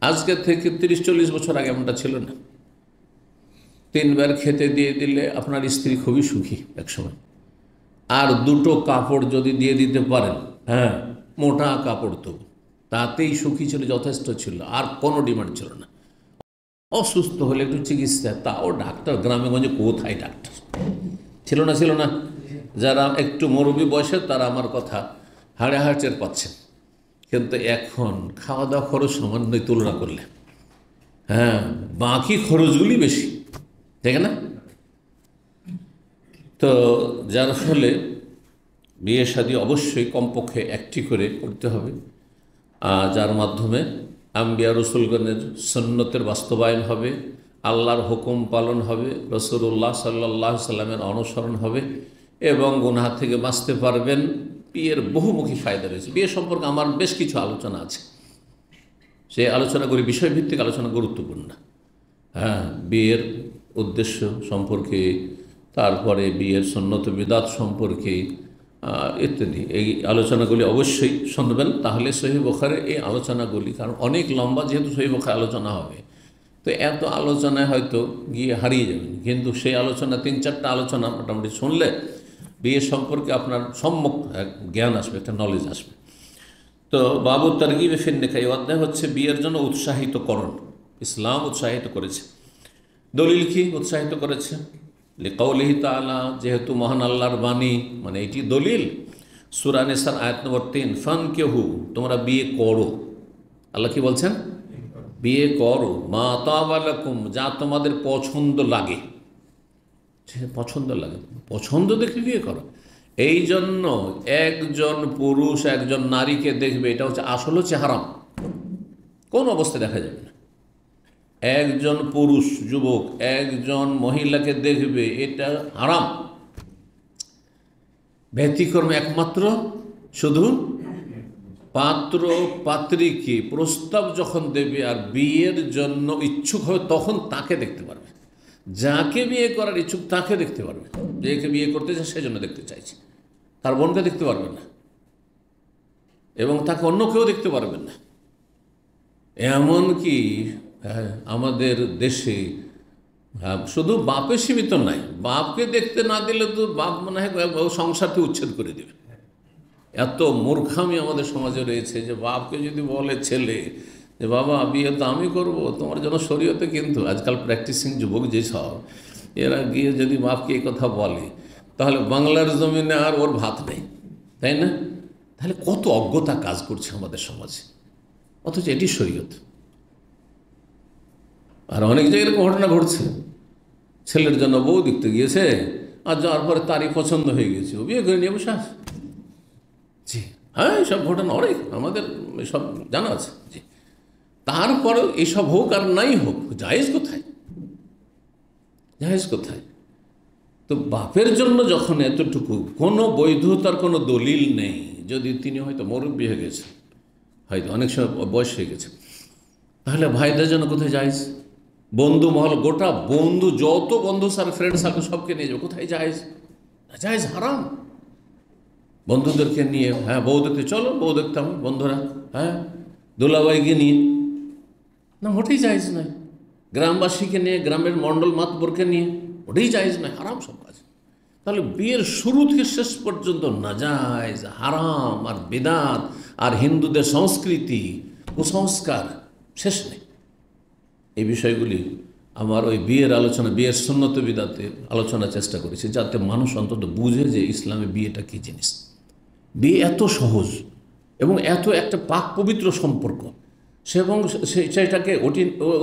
আজকে থেকে 30-40 বছর আগে এমনটা ছিল না। 3 বার খেতে দিয়ে দিলে আপনার স্ত্রী খুবই সুখী একসময়। আর 2টো কাপড় যদি দিয়ে দিতে পারেন, হ্যাঁ, মোটা কাপড়, তো তাতেই সুখী ছিল, যথেষ্ট ছিল, আর কোনো ডিমান্ড ছিল না। অসুস্থ হলে একটু চিকিৎসা, তাও ডাক্তার, গ্রামে গঞ্জে কোথায় ডাক্তার ছিল না। যারা একটু মুরব্বী বয়সের তারা আমার কথা হাড়ে হাড় টের পাচ্ছেন। কিন্তু এখন খাওয়া দাওয়া খরচ সামান্য তুলনা করলে, হ্যাঁ, বাকি খরচগুলি বেশি, ঠিক না? তো যার ফলে বিয়ে শাদী অবশ্যই কমপক্ষে একটি করে করতে হবে, যার মাধ্যমে আম্বিয়া রসুলগণের সুন্নতের বাস্তবায়ন হবে, আল্লাহর হুকুম পালন হবে, রাসূলুল্লাহ সাল্লাল্লাহু আলাইহি সাল্লামের অনুসরণ হবে এবং গুনাহ থেকে বাঁচতে পারবেন। বিয়ের বহুমুখী ফায়দা রয়েছে। বিয়ে সম্পর্কে আমার বেশ কিছু আলোচনা আছে, সেই আলোচনাগুলি বিষয়ভিত্তিক আলোচনা, গুরুত্বপূর্ণ। হ্যাঁ, বিয়ের উদ্দেশ্য সম্পর্কে, তারপরে বিয়ের সুন্নত বিদাত সম্পর্কে ইত্যাদি, এই আলোচনাগুলি অবশ্যই শুনবেন। তাহলে সহিহ বুখারীর এই আলোচনাগুলি, কারণ অনেক লম্বা যেহেতু সহিহ বুখারী আলোচনা হবে, তো এত আলোচনায় হয়তো গিয়ে হারিয়ে যাবেন। কিন্তু সেই আলোচনা 3-4টা আলোচনা মোটামুটি শুনলে বিয়ে সম্পর্কে আপনার সম্যক জ্ঞান আসবে, একটা নলেজ আসবে। তো বাবু তারগিব ফিন নিকাহ, এই অধ্যায় হচ্ছে বিয়ের জন্য উৎসাহিতকরণ। ইসলাম উৎসাহিত করেছে। দলিল কি উৎসাহিত করেছে? লিকাউলিহি তাআলা, যেহেতু মহান আল্লাহর বাণী, মানে এটি দলিল। সূরা নিসার আয়াত নম্বর 3, ফানকিহু, তোমরা বিয়ে করো। আল্লাহ কি বলছেন? বিয়ে করো, মা তাবা লাকুম, যা তোমাদের পছন্দ লাগে। পছন্দ লাগে, পছন্দ দেখে বিয়ে করো। এই জন্য একজন পুরুষ একজন নারীকে দেখবে, এটা হচ্ছে আসল হচ্ছে হারাম, কোন অবস্থায় দেখা যাবে না। একজন পুরুষ যুবক একজন মহিলাকে দেখবে, এটা হারাম। ব্যতিক্রম একমাত্র শুধু পাত্র পাত্রীকে প্রস্তাব যখন দেবে আর বিয়ের জন্য ইচ্ছুক হবে, তখন তাকে দেখতে পারবে। যাকে বিয়ে করার ইচ্ছুক তাকে দেখতে পারবে। যাকে বিয়ে করতে চায় সেজন্য দেখতে চাইছে, তার বোনকে দেখতে পারবেন না এবং তাকে অন্য কেউ দেখতে পারবেন না। এমনকি আমাদের দেশে শুধু বাপে সীমিত নাই, বাপকে দেখতে না দিলে তো বাপ মনে হয় সংসারকে উচ্ছেদ করে দেবে। এত মূর্খামি আমাদের সমাজে রয়েছে যে বাপকে যদি বলে ছেলে যে বাবা বিয়ে তো আমি করবো তোমার জন্য শরীয়তে, কিন্তু আজকাল প্র্যাকটিসিং যুবক যেসব, এরা গিয়ে যদি বাপকে এই কথা বলে, তাহলে বাংলার জমিনে আর ওর ভাত নেই, তাই না? তাহলে কত অজ্ঞতা কাজ করছে আমাদের সমাজে, অথচ এটি শরীয়ত। আর অনেক জায়গায় এরকম ঘটনা ঘটছে, ছেলের জন্য বউ দেখতে গিয়েছে, আর যাওয়ার পরে তারই পছন্দ হয়ে গেছে, ও বিয়ে করে নিয়ে বসে আছে। জি হ্যাঁ, এইসব ঘটনা অনেক আমাদের সব জানা আছে। জি, তারপরেও এসব হোক আর নাই হোক, জায়েজ কোথায়? জায়েজ কোথায়? তো বাপের জন্য যখন এতটুকু কোনো বৈধতার কোনো দলিল নেই, যদি তিনি হয়তো মুরব্বী হয়ে গেছে, হয়তো অনেক সময় বয়স হয়ে গেছে, তাহলে ভাইদের জন্য কোথায় জায়েজ? বন্ধু মহল, গোটা বন্ধু, যত বন্ধু স্যার ফ্রেন্ড সার্কেল সবকে নিয়ে যাবে, কোথায় জায়েজ? জায়েজ, হারাম। বন্ধুদেরকে নিয়ে, হ্যাঁ বউ দেখতে চলো, বউ দেখতাম বন্ধুরা, হ্যাঁ দুলাভাইকে নিয়ে, না মোটেই জায়েজ নয়। গ্রামবাসীকে নিয়ে, গ্রামের মণ্ডল মাতবরকে নিয়ে, ওটাই জায়েজ নয়, হারাম সব কাজ। তাহলে বিয়ের শুরু থেকে শেষ পর্যন্ত নাজায়েজ, হারাম আর বিদআত আর হিন্দুদের সংস্কৃতি, কুসংস্কার, শেষ নেই। এই বিষয়গুলি আমার ওই বিয়ের আলোচনা, বিয়ের সুন্নত বিদাতে আলোচনার চেষ্টা করেছি, যাতে মানুষ অন্তত বুঝে যে ইসলামে বিয়েটা কী জিনিস। বিয়ে এত সহজ এবং এত একটা পাক পবিত্র সম্পর্ক, এবং সেটাকে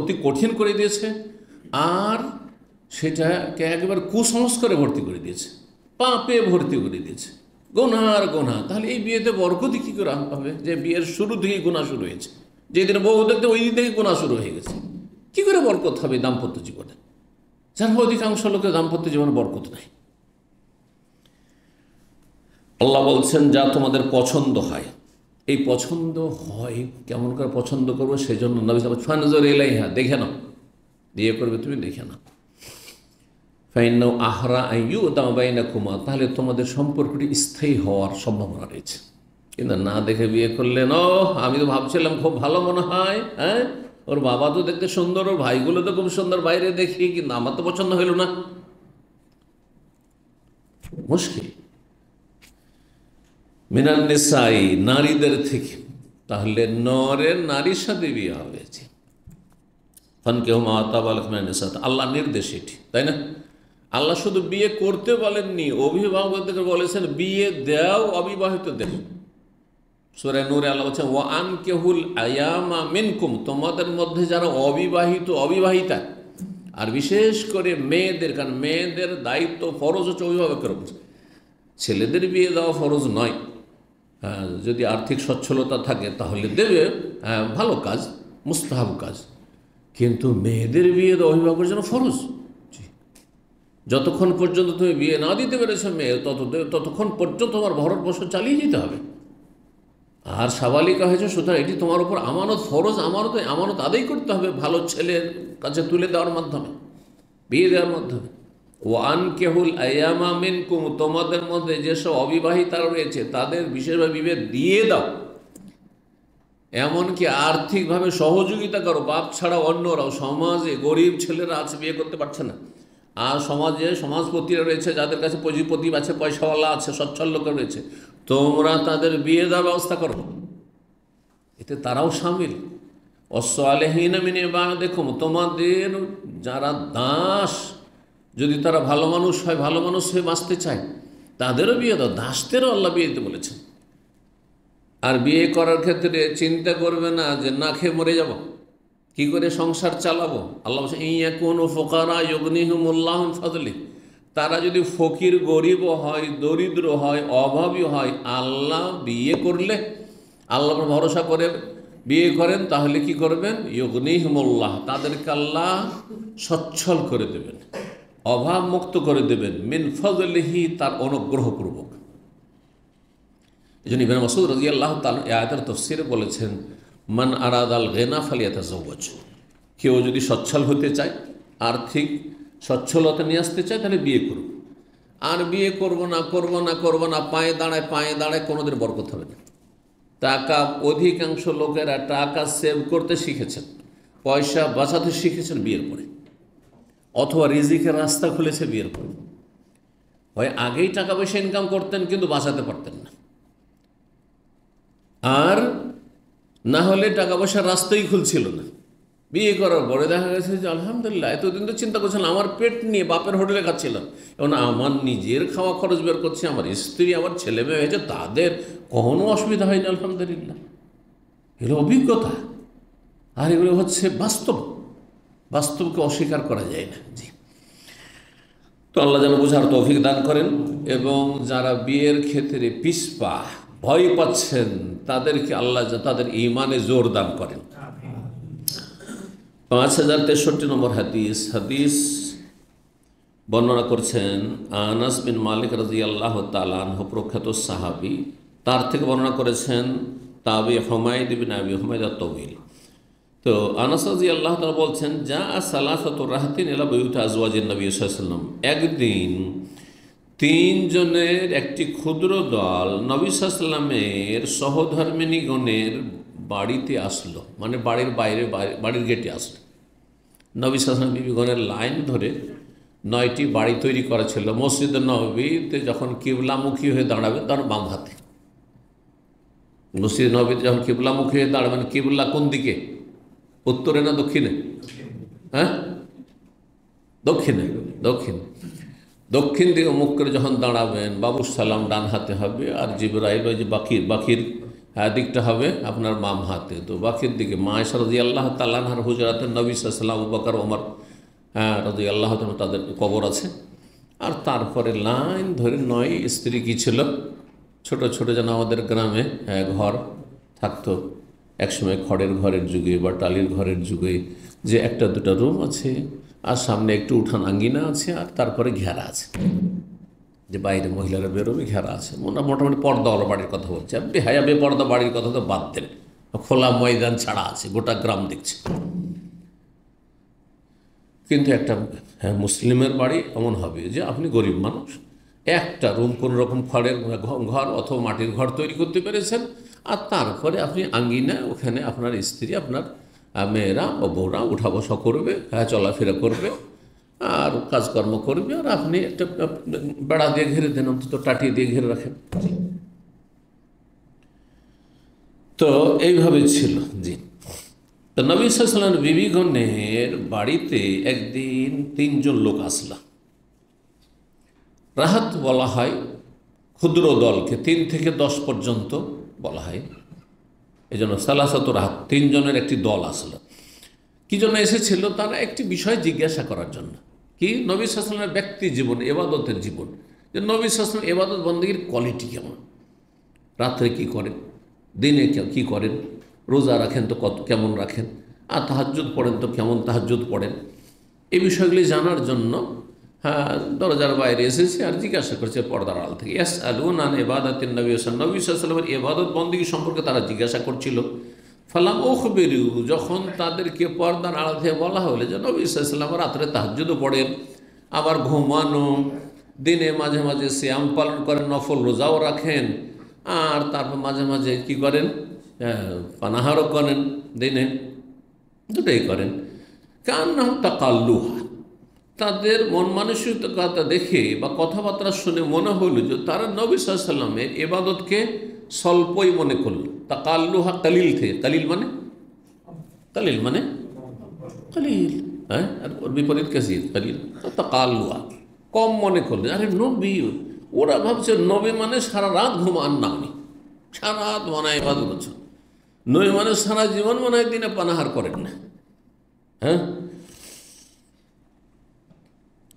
অতি কঠিন করে দিয়েছে, আর সেটাকে একেবারে কুসংস্কারে ভর্তি করে দিয়েছে, পাপে ভর্তি করে দিয়েছে, গুনার গুনাহ। তাহলে এই বিয়েতে বরকতি কী করে হবে, যে বিয়ের শুরু থেকেই গুনাহ শুরু হয়েছে, যেদিন বউ দেখতে ওই দিন থেকে গুনাহ শুরু হয়ে গেছে। কী করে বরকত হবে দাম্পত্য জীবনে? যার অধিকাংশ লোকের দাম্পত্য জীবনে বরকত নাই। আল্লাহ বলছেন যা তোমাদের পছন্দ হয়। এই পছন্দ হয় কেমন করে পছন্দ করবো, সেই জন্য নবী সাল্লাল্লাহু আলাইহি ওয়াসাল্লাম ফানজুর ইলাইহা, দেখে নাও, বিয়ে করবে তুমি দেখে নাও। ফাইন্নাহু আহরা আন ইউদাম বাইনাকুমা, তাহলে তোমাদের সম্পর্কটি স্থায়ী হওয়ার সম্ভাবনা রয়েছে। কিন্তু না দেখে বিয়ে করলেন, ও আমি তো ভাবছিলাম খুব ভালো মনে হয়, হ্যাঁ ওর বাবা তো দেখতে সুন্দর, ওর ভাইগুলো তো খুব সুন্দর বাইরে দেখি, কিন্তু আমার তো পছন্দ হইল না, মুশকিল। মিনান নিসাই, নারীদের থেকে, তাহলে নারীর সাথে বিয়ে হয়েছে। ফানকিহু মা তাবা লাকুম মিনান নিসা, আল্লাহ নির্দেশ এটি, তাই না? আল্লাহ শুধু বিয়ে করতে বলেননি, অভিভাবকদেরকে বলেছেন বিয়ে দাও অবিবাহিতদের। সূরা নূরে আল্লাহ বলছেন ওয়া আনকিহুল আয়ামা মিনকুম, তোমাদের মধ্যে যারা অবিবাহিত অবিবাহিতা, আর বিশেষ করে মেয়েদের, কারণ মেয়েদের দায়িত্ব ফরজ হচ্ছে অভিভাবকের উপর, ছেলেদের বিয়ে দেওয়া ফরজ নয়। যদি আর্থিক সচ্ছলতা থাকে তাহলে দেবে, ভালো কাজ, মুস্তাহাব কাজ, কিন্তু মেয়েদের বিয়ে দেওয়া অভিভাবকের জন্য ফরজ। যতক্ষণ পর্যন্ত তুমি বিয়ে না দিতে পেরেছো মেয়ে, ততক্ষণ পর্যন্ত তোমার ভরণ পোষণ চালিয়ে যেতে হবে। আর সাবালিকা হয়েছে, সুতরাং এটি তোমার উপর আমানত, ফরজ আমানত আদায় করতে হবে ভালো ছেলের কাছে তুলে দেওয়ার মাধ্যমে, বিয়ে দেওয়ার মাধ্যমে। ওয়ানকিহুল আয়ামা মিনকুম, তোমাদের মধ্যে যেসব অবিবাহিতা রয়েছে তাদের বিশেষভাবে বিয়ে দিয়ে দাও, এমনকি আর্থিকভাবে সহযোগিতা করো। বাপ ছাড়া অন্যরাও, সমাজে গরিব ছেলেরা আছে বিয়ে করতে পারছে না, আর সমাজে সমাজপতিরা রয়েছে যাদের কাছে পুঁজিপতি আছে, পয়সাওয়ালা আছে, সচ্ছল লোক রয়েছে, তোমরা তাদের বিয়ে দেওয়ার ব্যবস্থা করো, এতে তারাও সামিল। অসালেহীনা মিন ইবাদিকুম, তোমাদের যারা দাস, যদি তারা ভালো মানুষ হয়, ভালো মানুষ হয়ে বাঁচতে চায়, তাদেরও বিয়ে দাও। দাসদেরও আল্লাহ বিয়ে দিতে বলেছেন। আর বিয়ে করার ক্ষেত্রে চিন্তা করবে না যে না খেয়ে মরে যাব, কি করে সংসার চালাবো। আল্লাহ বলছেন ইয়াকুনু ফুকারা ইউগনিহুমুল্লাহু মিন ফাদলি, তারা যদি ফকির গরিব হয়, দরিদ্র হয়, অভাবী হয়, আল্লাহ বিয়ে করলে, আল্লাহর ভরসা করে বিয়ে করেন, তাহলে কি করবেন? ইউগনিহুমুল্লাহ, তাদেরকে আল্লাহ সচ্ছল করে দেবেন, অভাব মুক্ত করে দেবেন, মিন ফাদলিহি, তার অনুগ্রহপূর্বক। এই জন্য ইবনে মাসউদ রাদিয়াল্লাহু তাআলা এই আয়াতের তাফসীরে বলেছেন মান আরাদাল গিনা ফালিয়াতাযাওয়াজ, কেউ যদি সচ্ছল হতে চায়, আর্থিক সচ্ছলতা নিয়ে আসতে চায়, তাহলে বিয়ে করুন। আর বিয়ে করব না পায়ে দাঁড়ায় কোনোদিন বরকত হবে না। টাকা, অধিকাংশ লোকেরা টাকা সেভ করতে শিখেছেন, পয়সা বাঁচাতে শিখেছেন বিয়ের পরে, অথবা রিজিকের রাস্তা খুলেছে বিয়ের পরে। হয় আগেই টাকা পয়সা ইনকাম করতেন কিন্তু বাঁচাতে পারতেন না, আর না হলে টাকা পয়সার রাস্তাই খুলছিল না। বিয়ে করার পরে দেখা গেছে যে আলহামদুলিল্লাহ, এতদিন তো চিন্তা করছিলাম আমার পেট নিয়ে বাপের হোটেলে খাচ্ছিলাম, এবং আমার নিজের খাওয়া খরচ বের করছি, আমার স্ত্রী, আমার ছেলে মেয়ে হয়েছে, তাদের কখনো অসুবিধা হয়নি, আলহামদুলিল্লাহ। এগুলো অভিজ্ঞতা, আর এগুলো হচ্ছে বাস্তবকে অস্বীকার করা যায় না। জি, তো আল্লাহ যেন বোঝার তৌফিক দান করেন, এবং যারা বিয়ের ক্ষেত্রে পিছপা, ভয় পাচ্ছেন, তাদেরকে আল্লাহ তাদের ঈমানে জোর দান করেন। 5063 নম্বর হাদিস বর্ণনা করছেন আনাস বিন মালিক রাদিয়াল্লাহু তাআলা আনহু, প্রখ্যাত সাহাবী, তার থেকে বর্ণনা করেছেন তাবি হুমায়দ বিন আবি হুমায়দ আত-তাওয়িল। তো আনাস রাদিয়াল্লাহু তাআলা বলছেন যা সালাসাতু রাহাতিন ইলা বুয়ুতি আজওয়াজিন নবী সাল্লাল্লাহু আলাইহি ওয়াসাল্লাম, একদিন 3 জনের একটি ক্ষুদ্র দল নবী সাল্লাল্লাহু আলাইহি ওয়াসাল্লামের সহধর্মিণীগণের বাড়িতে আসলো, মানে বাড়ির বাইরে, বাড়ির গেটে আসলো। নবী সাল্লাল্লাহু আলাইহি ওয়াসাল্লাম বিবিগণের লাইন ধরে 9টি বাড়ি তৈরি করা ছিল। মসজিদ নববীতে যখন কিবলামুখী হয়ে দাঁড়াবে তখন বাম হাতে, মসজিদ নববীতে যখন কিবলামুখী হয়ে দাঁড়াবেন, কিবলা কোন দিকে, উত্তরে না দক্ষিণে? হ্যাঁ, দক্ষিণে। দক্ষিণ দিকে মুখ করে যখন দাঁড়াবেন, বাবু সালাম ডান হাতে হবে, আর জিবরাইল ওই যে বাকির দিকটা হবে আপনার বাম হাতে। তো বাকির দিকে মা আয়েশা রাদিয়াল্লাহু তাআলা আনহার হুজরাতে নবী সাল্লাল্লাহু আলাইহি ওয়াসাল্লাম, আবু বকর, ওমর রাদিয়াল্লাহু তাআলা তাদের কবর আছে। আর তারপরে লাইন ধরে 9 স্ত্রী কি ছিল, ছোট ছোট যেন আমাদের গ্রামে ঘর থাকতো একসময়, খড়ের ঘরের যুগে বা টালির ঘরের যুগে, যে 1-2টা রুম আছে, আর সামনে একটু উঠান আঙ্গিনা আছে, আর তারপরে ঘেরা আছে, যে বাইরে মহিলারা বেরোবে, ঘেরা আছে। মোটামুটি পর্দাওয়ালা বাড়ির কথা বলছে, বেহায়া বেপর্দা বাড়ির কথা তো বাদ দেন, খোলা ময়দান ছাড়া আছে, গোটা গ্রাম দেখছে। কিন্তু একটা মুসলিমের বাড়ি এমন হবে যে আপনি গরিব মানুষ, একটা রুম কোনো রকম খড়ের ঘর অথবা মাটির ঘর তৈরি করতে পেরেছেন, আর তারপরে আপনি আঙ্গিনায় ওখানে আপনার স্ত্রী, আপনার মেয়েরা বা বউরা উঠা বসা করবে, চলাফেরা করবে আর কাজকর্ম করবে, আর আপনি একটা বেড়া দিয়ে ঘিরে দেন, অন্তত টাটি দিয়ে ঘিরে রাখেন। তো এইভাবে ছিল। জি, তো নবী সাল্লাল্লাহু আলাইহি ওয়াসাল্লামের বিবিগণের বাড়িতে একদিন 3 জন লোক আসলা। রাহাত বলা হয় ক্ষুদ্র দলকে, 3 থেকে 10 পর্যন্ত বলা হয়, এই জন্য সালাসাত রাহাত, 3 জনের একটি দল আসলো। কি জন্য এসেছিল? তারা একটি বিষয় জিজ্ঞাসা করার জন্য। কি? নবী সাল্লাল্লাহু আলাইহি ওয়াসাল্লামের ব্যক্তি জীবন, এবাদতের জীবন, যে নবী সাল্লাল্লাহু আলাইহি ওয়াসাল্লাম এবাদত বন্দেগীর কোয়ালিটি কেমন, রাত্রে কি করেন, দিনে কি করেন, রোজা রাখেন তো কেমন রাখেন, আর তাহাজ্জুদ পড়েন তো কেমন তাহাজ্জুদ পড়েন, এই বিষয়গুলি জানার জন্য দরজার বাইরে এসেছে আর জিজ্ঞাসা করছে পর্দার আড়াল থেকে। ইয়াসআলুনা আন ইবাদাতিন নবী সাল্লাল্লাহু আলাইহি ওয়াসাল্লামের ইবাদত বন্দেগী সম্পর্কে তারা জিজ্ঞাসা করছিল। ফালাম উখবিরু, যখন তাদেরকে পর্দার আড়াল থেকে বলা হলো যে নবী সাল্লাল্লাহু আলাইহি ওয়াসাল্লাম রাত্রে তাহাজ্জুদও পড়েন, আবার ঘুমানো, দিনে মাঝে মাঝে সিয়াম পালন করেন, নফল রোজাও রাখেন, আর তারপর মাঝে মাঝে কি করেন, পানাহারও করেন, দিনে দুটোই করেন। কান্নাহু তাকাল্লুহা, তাদের মন মানসিকতা দেখে বা কথাবার্তা শুনে মনে হলো যে তারা নবী সাল্লাল্লাহু আলাইহি ওয়াসাল্লামের ইবাদতকে স্বল্পই মনে করল। তাকাল্লুহা কালিল থেকে, কালিল মানে কালিল, হ্যাঁ, আর ওর বিপরীত কাসির কালিল, তাকাল্লুহা কম মনে করলে। আরে নবী, ওরা ভাবছে নবী মানে সারা রাত ঘুমান না, উনি সারা রাত মনে হয় ইবাদত করছেন, নবী মানে সারা জীবন মনে হয় দিনে পানাহার করেন না। হ্যাঁ,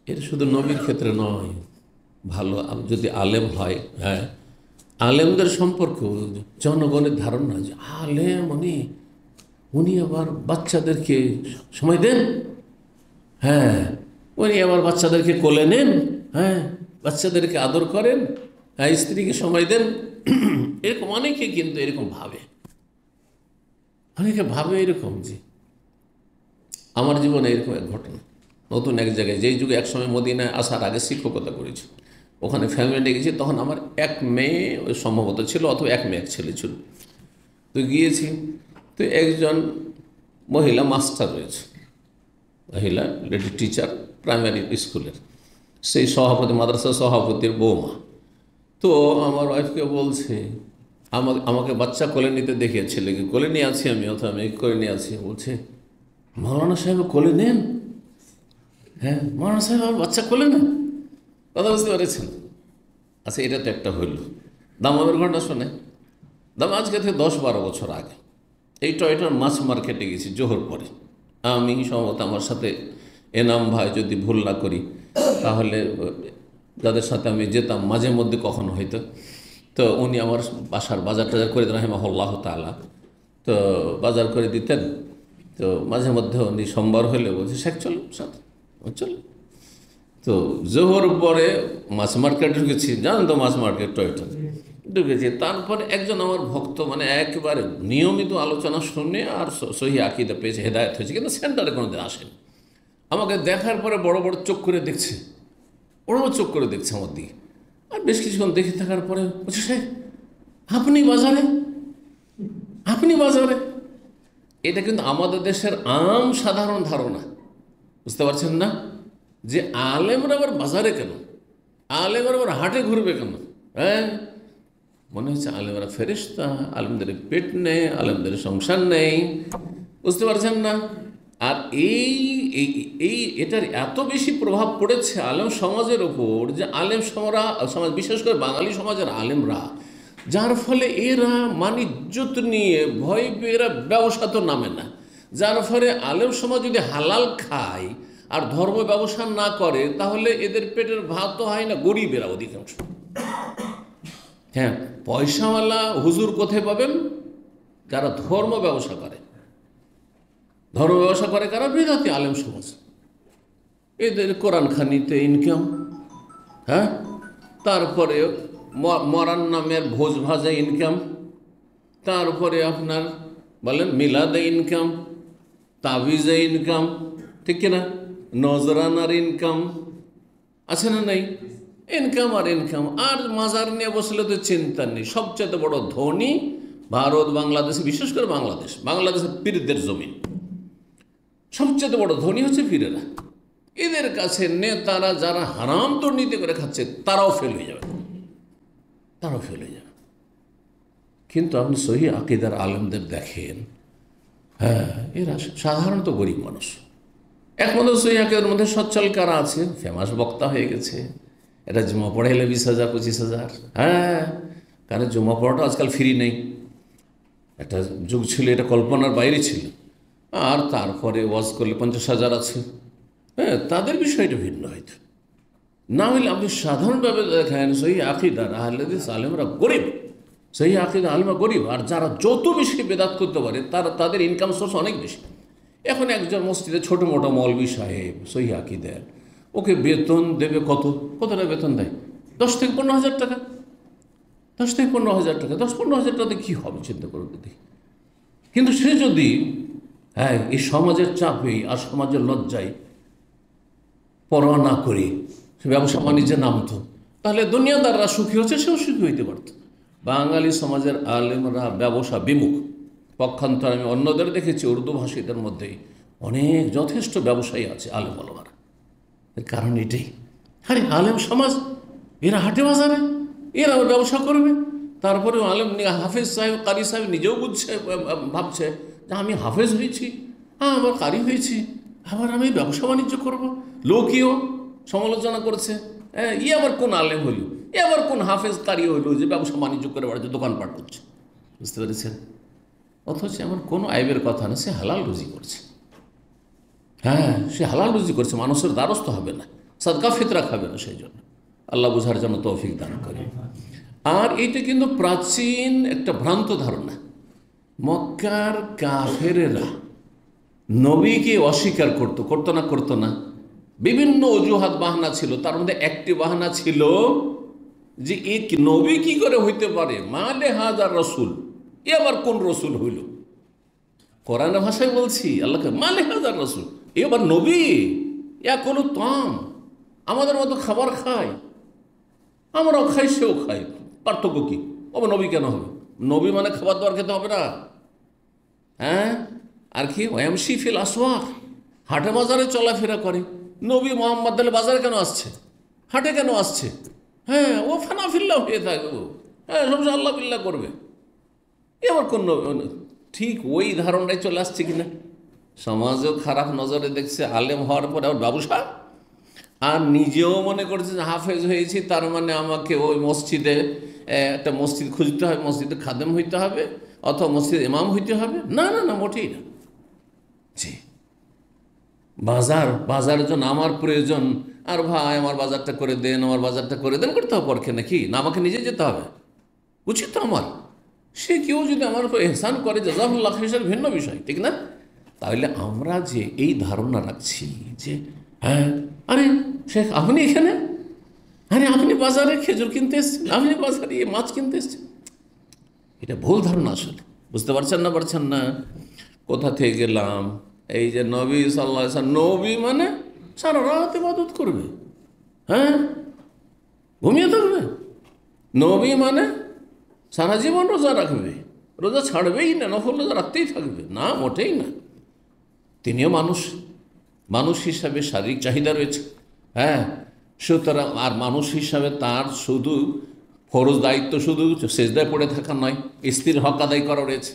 এটা শুধু নবীর ক্ষেত্রে নয়, ভালো যদি আলেম হয়, হ্যাঁ, আলেমদের সম্পর্কে জনগণের ধারণা যে আলেম উনি আবার বাচ্চাদেরকে সময় দেন, হ্যাঁ, উনি আবার বাচ্চাদেরকে কোলে নেন, হ্যাঁ, বাচ্চাদেরকে আদর করেন, হ্যাঁ, স্ত্রীকে সময় দেন, এরকম অনেকে কিন্তু এরকম ভাবে, অনেকে ভাবে এরকম। যে আমার জীবনে এরকম এক ঘটনা, নতুন এক জায়গায়, যেই যুগে একসময় মদিনায় আসার আগে শিক্ষকতা করেছি, ওখানে ফ্যামিলি গেছি, তখন আমার এক মেয়ে সম্ভবত ছিল, অথবা এক মেয়ে এক ছেলে ছিল। তো গিয়েছি, তো একজন মহিলা মাস্টার রয়েছে, মহিলা লেডি টিচার প্রাইমারি স্কুলের, সেই সভাপতি, মাদ্রাসা সভাপতির বৌমা। তো আমার ওয়াইফকে বলছে, আমাকে বাচ্চা কোলে নিতে দেখে, ছেলেকে কোলে নিয়ে আছি আমি, অথবা মেয়েকে কোলে নিয়ে আছি, বলছে মৌলানা সাহেব কোলে নেন, হ্যাঁ, মৌলানা সাহেব আমার বাচ্চা কোলে নেন। কথা বুঝতে পেরেছেন? আচ্ছা, এটা তো একটা হইল। দামামের ঘটনা শোনে, দাম আজকে থেকে 10-12 বছর আগে এই টয়টার মাছ মার্কেটে গেছি জোহর পরে, আমি সম্ভবত আমার সাথে এনাম ভাই, যদি ভুল না করি, তাহলে যাদের সাথে আমি যেতাম মাঝে মধ্যে কখনো হয়তো, তো উনি আমার বাসার বাজার টাজার করে দেন রাহিমাহুল্লাহ তাআলা, তো বাজার করে দিতেন। তো মাঝে মধ্যে উনি সোমবার হলে বলছে শেখ চলো সাথে, চলো। তো জোহর পরে মাছ মার্কেট ঢুকেছি, জানেন তো মাছ মার্কেট টয়টা ঢুকেছি। তারপরে একজন আমার ভক্ত, মানে একেবারে নিয়মিত আলোচনা শুনে আর সহি আকীদা পেয়েছে, হেদায়েত হয়েছে, কিন্তু সেন্টারে কোনো দিন আসেনি। আমাকে দেখার পরে বড় বড় চোখ করে দেখছে, বড় বড় চোখ করে দেখছে আমার দিকে, আর বেশ কিছুক্ষণ দেখে থাকার পরে বলছে শেখ আপনি বাজারে। এটা কিন্তু আমাদের দেশের আম সাধারণ ধারণা, বুঝতে পারছেন না, যে আলেমরা আবার বাজারে কেন, আলেমরা আবার হাটে ঘুরবে কেন? হ্যাঁ, মনে হচ্ছে আলেমরা ফেরেশতা, আলেমদের পেট নেই, আলেমদের সংসার নেই, বুঝতে পারছেন না। আর এটার এত বেশি প্রভাব পড়েছে আলেম সমাজের ওপর, যে আলেম সমাজ, বিশেষ করে বাঙালি সমাজের আলেমরা, যার ফলে এরা মানিজ্যত নিয়ে ভয় পেয়ে এরা ব্যবসা তো নামে না, যার ফলে আলেম সমাজ যদি হালাল খায় আর ধর্ম ব্যবসা না করে, তাহলে এদের পেটের ভাত হয় না, গরিবেরা অধিকাংশ। হ্যাঁ, পয়সাওয়ালা হুজুর কোথায় পাবেন? যারা ধর্ম ব্যবসা করে। ধর্ম ব্যবসা করে কারা? বিদাতি আলেম সমাজ। এদের কোরআন খানিতে ইনকাম, হ্যাঁ, তারপরে মরান নামের ভোজ ভাজে ইনকাম, তারপরে আপনার বলেন মিলাদে ইনকাম, তাবিজে ইনকাম, ঠিক কিনা? নজরানার ইনকাম আছে না নাই? ইনকাম আর ইনকাম। আর মাজার নিয়ে বসলে তো চিন্তা নেই। সবচেয়ে বড় ধনী ভারত, বাংলাদেশে, বিশেষ করে বাংলাদেশের পীরদের জমিন। সবচেয়ে বড় ধনী হচ্ছে পীরেরা। এদের কাছে নেতারা যারা হারাম দুর্নীতি করে খাচ্ছে তারাও ফেল হয়ে যাবে, কিন্তু আপনি সহি আকিদার আলেমদের দেখেন, হ্যাঁ, এরা সাধারণত গরিব মানুষ। একমাত্র সহি আকিদার মধ্যে সচ্ছল কারা আছে? ফেমাস বক্তা হয়ে গেছে, এটা জুমা পড়াইলে 20,000 25,000। হ্যাঁ, কারণ জুমা পড়াটা আজকাল ফ্রি নেই। একটা যুগ ছিল এটা কল্পনার বাইরে ছিল। আর তারপরে ওয়াজ করলে 50,000 আছে। হ্যাঁ, তাদের বিষয়টা ভিন্ন হয়তো। না হলে আপনি সাধারণভাবে দেখেন সহি আকিদার আহলে হাদিস আলেমরা গরিব, সহি আকিদা আলেমরা গরিব। আর যারা যত বেশি বেদাত করতে পারে তাদের ইনকাম সোর্স অনেক বেশি। এখন একজন মসজিদে ছোটো মোটো মৌলভী সাহেব সহি আকিদার, ওকে বেতন দেবে কত টাকা বেতন দেয়? 10 থেকে 15,000 টাকা। 10 থেকে 15,000 টাকা, 10-15,000 টাকাতে কী হবে চিন্তা করুন দেখি। কিন্তু সে যদি এই সমাজের চাপে আর সমাজের লজ্জায় পরোয়া না করে সে ব্যবসা বাণিজ্যে নামতো, তাহলে দুনিয়াদাররা সুখী হচ্ছে, সেও সুখী হইতে পারত। বাঙালি সমাজের আলেমরা ব্যবসা বিমুখ। পক্ষান্তর আমি অন্যদের দেখেছি, উর্দু ভাষীদের মধ্যেই অনেক যথেষ্ট ব্যবসায়ী আছে আলেম আলমারা। এর কারণ এটাই, আরে আলেম সমাজ, এরা হাটে বাজারে, এরা ব্যবসা করবে। তারপরে আলেম হাফেজ সাহেব, কারি সাহেব নিজেও বুঝছে, ভাবছে যে আমি হাফেজ হয়েছি, আবার কারি হয়েছি, আবার আমি ব্যবসা বাণিজ্য করবো। লোকীয় সমালোচনা করছে, আবার কোন আলেম হইল, আবার কোন হাফেজ কারি হইল যে ব্যবসা বাণিজ্য করে বাড়িতে দোকানপাট করছে। বুঝতে পেরেছেন? অথচ এমন কোনো আইবের কথা না, সে হালাল রুজি করছে। হ্যাঁ, সে হালাল রুজি করছে, মানুষের দ্বারস্থ হবে না, সাদকা ফিতরা খাবে না। সেই জন্য আল্লাহ বুঝার জন্য তৌফিক দান করে। আর এইটা কিন্তু প্রাচীন একটা ভ্রান্ত ধারণা। মক্কার কাফেরেরা নবীকে অস্বীকার করতো না। বিভিন্ন অজুহাত বাহানা ছিল, তার মধ্যে একটি বাহানা ছিল যে এক নবী কি করে হইতে পারে, মালে হাজার রসুল, এ আবার কোন রসুল হইল? কোরআনের ভাষায় বলছি, আল্লাহকে মালে হাজার রসুল, এ আবার নবী, কোনো তাম আমাদের মতো খাবার খায়, আমরাও খাই, সেও খাই, পার্থক্য কি? আবার নবী কেন হবে? নবী মানে খাবার দাবার খেতে হবে না? হ্যাঁ, আর কি ওয়ামশি ফিল আসওয়াক, হাটে বাজারে চলাফেরা করে। নবী মোহাম্মদ বাজারে কেন আসছে, হাটে কেন আসছে? হ্যাঁ, ও ফানাফিল্লা হয়ে থাকবে, হ্যাঁ, সবসময় আল্লাহ বিল্লাহ করবে। এবার কোন ঠিক ওই ধারণায় চলে আসছে কিনা? সমাজেও খারাপ নজরে দেখছে আলেম হওয়ার পরে আবার ব্যবসা, আর নিজেও মনে করছে যে হাফেজ হয়েছি, তার মানে আমাকে ওই মসজিদে একটা মসজিদ খুঁজতে হবে, মসজিদে খাদেম হইতে হবে, অথবা মসজিদ ইমাম হইতে হবে। না, মোটেই না। জি, বাজারের জন্য আমার প্রয়োজন, আর ভাই আমার বাজারটা করে দেন করতে হবে পরকে নাকি? না, আমাকে নিজে যেতে হবে, উচিত তো আমার। সে কেউ যদি আমার উপর এহসান করে, জাযাকুল্লাহ খাইর, ভিন্ন বিষয়, ঠিক না? তাহলে আমরা যে এই ধারণা রাখছি যে হ্যাঁ, আরে শেখ আপনি এখানে, আরে আপনি বাজারে খেজুর কিনতে এসছেন, আপনি বাজারে মাছ কিনতে এসছেন, এটা ভুল ধারণা আসলে। বুঝতে পারছেন না? কোথা থেকে গেলাম? এই যে নবী সাল্লাল্লাহু আলাইহি ওয়াসাল্লাম, নবী মানে সারা রাত ইবাদত করবে, হ্যাঁ, ঘুমিয়ে থাকবে। নবী মানে সারা জীবন রোজা রাখবে, রোজা ছাড়বেই না, নফল রোজা রাখতেই থাকবে না, মোটেই না। তিনিও মানুষ হিসাবে শারীরিক চাহিদা রয়েছে, হ্যাঁ। সুতরাং আর মানুষ হিসাবে তার শুধু ফরজ দায়িত্ব শুধু সেজদায় পড়ে থাকা নয়, স্ত্রীর হক আদায় করা রয়েছে,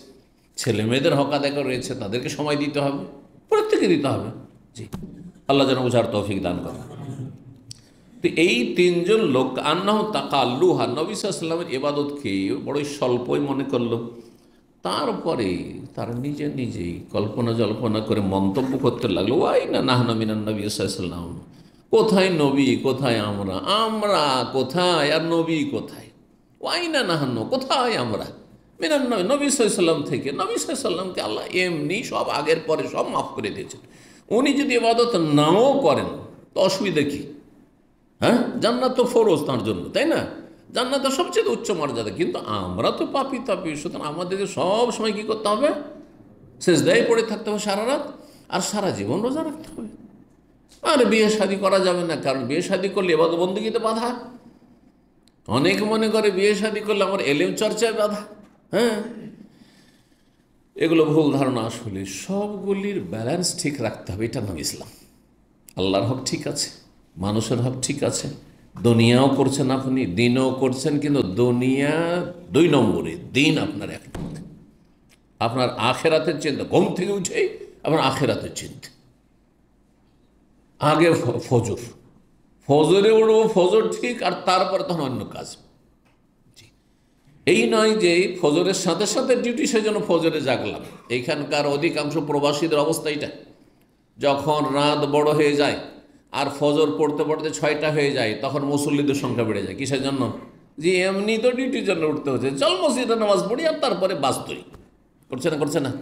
ছেলে মেয়েদের হক আদায় করা রয়েছে, তাদেরকে সময় দিতে হবে, প্রত্যেকে দিতে হবে। জি, আল্লাহ যেন বুঝার তৌফিক দান করে। তো এই তিনজন লোক আন্নাহু তাকাল্লুহা, নবী সাল্লাল্লাহু আলাইহি ওয়াসাল্লামের ইবাদতকে বড়ই স্বল্পই মনে করলো। তারপরে তারা নিজেই কল্পনা করে মন্তব্য করতে লাগলো, ওয়াইনা নাহনু মিনান নবী সাল্লাল্লাহু আলাইহি ওয়াসাল্লাম, কোথায় নবী, কোথায় আমরা কোথায়, আর নবী কোথায়? ওয়াইনা নাহনু, কোথায় আমরা, মিনান নবী, নবী সাল্লাল্লাহু আলাইহি ওয়াসাল্লাম থেকে। নবী সাল্লাল্লাহু আলাইহি ওয়াসাল্লামকে আল্লাহ এমনি সব আগের পরে সব মাফ করে দিয়েছেন। উনি যদি ইবাদত নাও করেন তো অসুবিধা কি? হ্যাঁ, জান্নাত তো ফরজ তাঁর জন্য, তাই না? জান্নাত তো সবচেয়ে উচ্চ মর্যাদা। কিন্তু আমরা তো পাপী, সুতরাং আমাদেরকে সব সময় কী করতে হবে? সেজদায় পড়ে থাকতে হবে সারা রাত, আর সারা জীবন রোজা রাখতে হবে। আর বিয়ে শাদী করা যাবে না, কারণ বিয়ে শাদী করলে ইবাদত বন্দেগীতে বাধা। অনেক মনে করে বিয়ে শাদী করলে আমার এলেম চর্চায় বাধা। হ্যাঁ, এগুলো ভুল ধারণা। আসলে সবগুলির ব্যালেন্স ঠিক রাখতে হবে, এটার নাম ইসলাম। আল্লাহর হক ঠিক আছে, মানুষের হক ঠিক আছে, দুনিয়াও করছেন আপনি, দিনও করছেন, কিন্তু দুনিয়া 2 নম্বরে, দিন আপনার 1 নম্বরে। আপনার আখেরাতের চিন্তা, ঘুম থেকে উঠেই আপনার আখেরাতের চিন্তা। আগে ফজরে উঠবো, ফজর ঠিক, আর তারপরে তখন অন্য কাজ। এই নয় যে ফজরের সাথে সাথে ডিউটি, সেজন্য ফজরে জাগলাম। এইখানকার অধিকাংশ প্রবাসীদের অবস্থা এটা, যখন রাত বড় হয়ে যায় আর ফজর পড়তে পড়তে 6টা হয়ে যায়, তখন মুসল্লিদের সংখ্যা বেড়ে যায়। কিসের জন্য? যে এমনি তো ডিউটির জন্য উঠতে হচ্ছে, চল মসজিদে নামাজ পড়ি, আর তারপরে বাস ধরি। করছে না?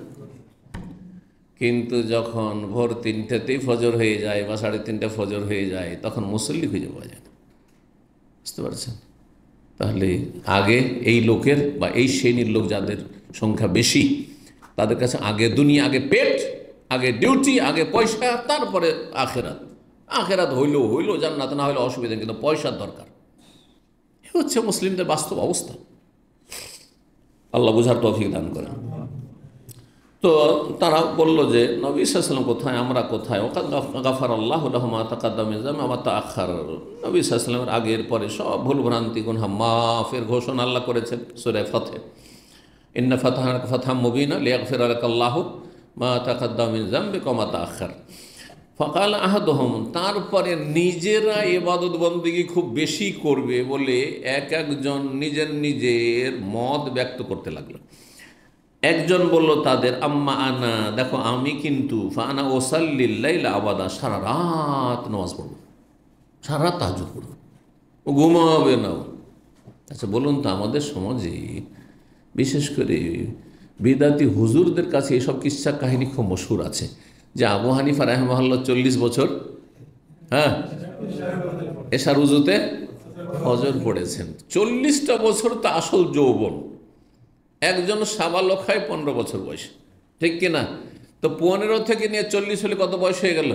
কিন্তু যখন ভোর 3টেতেই ফজর হয়ে যায় বা 3:30 ফজর হয়ে যায়, তখন মুসল্লি খুঁজে পাওয়া যায় না। বুঝতে পারছেন? তাহলে আগে এই লোকের বা এই শ্রেণীর লোক যাদের সংখ্যা বেশি, তাদের কাছে আগে দুনিয়া, আগে পেট, আগে ডিউটি, আগে পয়সা, তারপরে আখেরাত। আখেরাত হইল, জান্নাত না হইলে অসুবিধা, কিন্তু পয়সার দরকার। এ হচ্ছে মুসলিমদের বাস্তব অবস্থা। আল্লাহ বুঝার তৌফিক দান করেন। তো তারা বলল যে নবী সাল্লাল্লাহু আলাইহি ওয়াসাল্লাম কোথায়, আমরা কোথায়? ওয়াকাদ গাফারাল্লাহু লাহু মা তাকাদ্দামা মিন যামবি ওয়া মা তাআখার। নবী সাল্লাল্লাহু আলাইহি ওয়াসাল্লামের আগের পরে সব ভুল ভ্রান্তি গুনাহ মাফের ঘোষণা আল্লাহ করেছেন সূরা ফাতহে। ইন্না ফাতাহনাকা ফাতহাম মুবিনা লিয়াগফিরা লাকাল্লাহু মা তাকাদ্দামা মিন যামবিকা ওয়া মা তাআখার। ফাকাল আহাদুহুম, তারপরে নিজেরা ইবাদত বন্দেগী খুব বেশি করবে বলে এক একজন নিজের মত ব্যক্ত করতে লাগলো। একজন বলল তাদের, আম্মা আনা, দেখো আমি কিন্তু, ফানা ওসাল্লিল লাইলা আবাদা, সারা রাত নামাজ পড়ব, সারা রাত তাহাজ্জুদ পড়ব, ও ঘুমাবে না। আচ্ছা বলুন তো, আমাদের সমাজে বিশেষ করে বিদাতি হুজুরদের কাছে এসব কিচ্ছা কাহিনী খুব মশহুর আছে, যে আবু হানিফা রাহিমাহুল্লাহ 40 বছর এশার উজুতে ফজর পড়েছেন। 40টা বছর তো আসল যৌবন। একজন সাবালক হয় 15 বছর বয়স, ঠিক কিনা? তো 15 থেকে নিয়ে 40 হলে কত বয়স হয়ে গেল?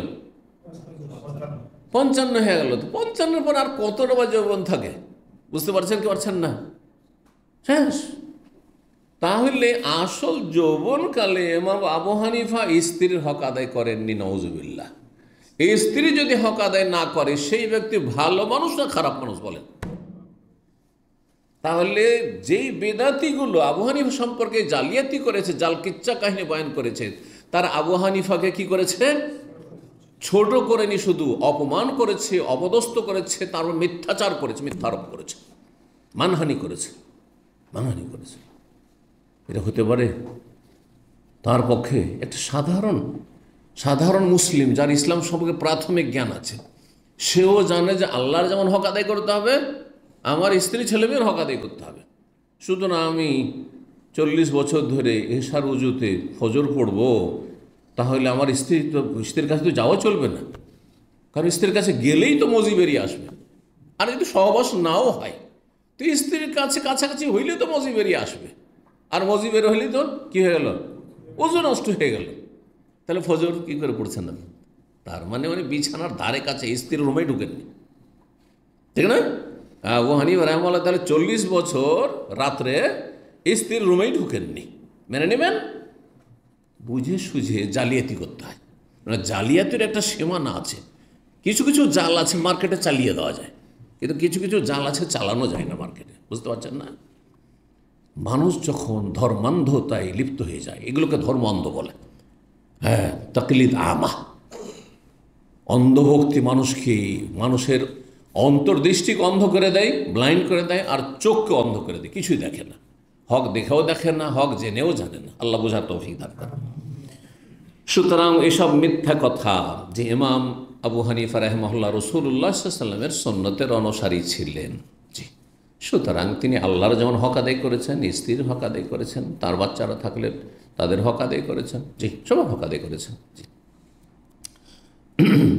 55 হয়ে গেল। তো 55 পর আর কতটা বা যৌবন থাকে? বুঝতে পারছেন কি পারছেন না? শেষ। তাহলে আসল যৌবনকালে ইমাম আবু হানিফা স্ত্রীর হক আদায় করেননি, নাউজুবিল্লাহ। এই স্ত্রী যদি হক আদায় না করে, সেই ব্যক্তি ভালো মানুষ না খারাপ মানুষ বলেন? তাহলে যেই বেদাতিগুলো আবু হানিফা সম্পর্কে জালিয়াতি করেছে, জাল কিচ্ছা কাহিনী বয়ান করেছে, তার আবু হানিফাকে কি করেছে? ছোট করেনি, শুধু অপমান করেছে, অপদস্থ করেছে, তার মিথ্যাচার করেছে, মিথ্যা আরোপ করেছে, মানহানি করেছে। এটা হতে পারে? তার পক্ষে একটা সাধারণ মুসলিম, যার ইসলাম সম্পর্কে প্রাথমিক জ্ঞান আছে, সেও জানে যে আল্লাহর যেমন হক আদায় করতে হবে, আমার স্ত্রী ছেলেমেয়ের হক আদায় করতে হবে। শুধু না আমি 40 বছর ধরে এশার উজুতে ফজর পড়ব, তাহলে আমার স্ত্রীর কাছে তো যাওয়া চলবে না, কারণ স্ত্রীর কাছে গেলেই তো মজি বেরিয়ে আসবে। আর যদি সহবাস নাও হয়, তো স্ত্রীর কাছে কাছাকাছি হইলে তো মজি বেরিয়ে আসবে, আর মজি বের হইলেই তো কী হয়ে গেল? ওজু নষ্ট হয়ে গেল। তাহলে ফজর কী করে পড়ছেন না? তার মানে বিছানার ধারে কাছে, স্ত্রীর রুমেই ঢুকেননি, ঠিক না? আবু হানিফা রাহিমাহুল্লাহ তাহলে 40 বছর রাত্রে স্ত্রীর রুমেই ঢুকেননি। মেনে নেবেন? বুঝে সুঝে জালিয়াতি করতে হয়। জালিয়াতির একটা সীমানা আছে। কিছু জাল আছে মার্কেটে চালিয়ে দেওয়া যায়, কিন্তু কিছু জাল আছে চালানো যায় না মার্কেটে। বুঝতে পারছেন না? মানুষ যখন ধর্মান্ধতায় লিপ্ত হয়ে যায়, এগুলোকে ধর্ম অন্ধ বলে। হ্যাঁ, তাকলিদ আমা, অন্ধভক্তি মানুষের অন্তর্দৃষ্টিকে অন্ধ করে দেয়, ব্লাইন্ড করে দেয়, আর চোখকে অন্ধ করে দেয়, কিছুই দেখে না, হক দেখেও দেখে না, হক জেনেও জানে না। আল্লাহ বোঝার তৌফিক দান করেন। সুতরাং এসব মিথ্যা কথা, যে ইমাম আবু হানিফা রাহিমাহুল্লাহ রাসূলুল্লাহ সাল্লাল্লাহু আলাইহি ওয়াসাল্লামের সুন্নতের অনুসারী ছিলেন, জি, সুতরাং তিনি আল্লাহর যেমন হক আদায় করেছেন, স্ত্রীর হক আদায় করেছেন, তার বাচ্চারা থাকলে তাদের হক আদায় করেছেন, জি, সবার হক আদায় করেছেন, জি।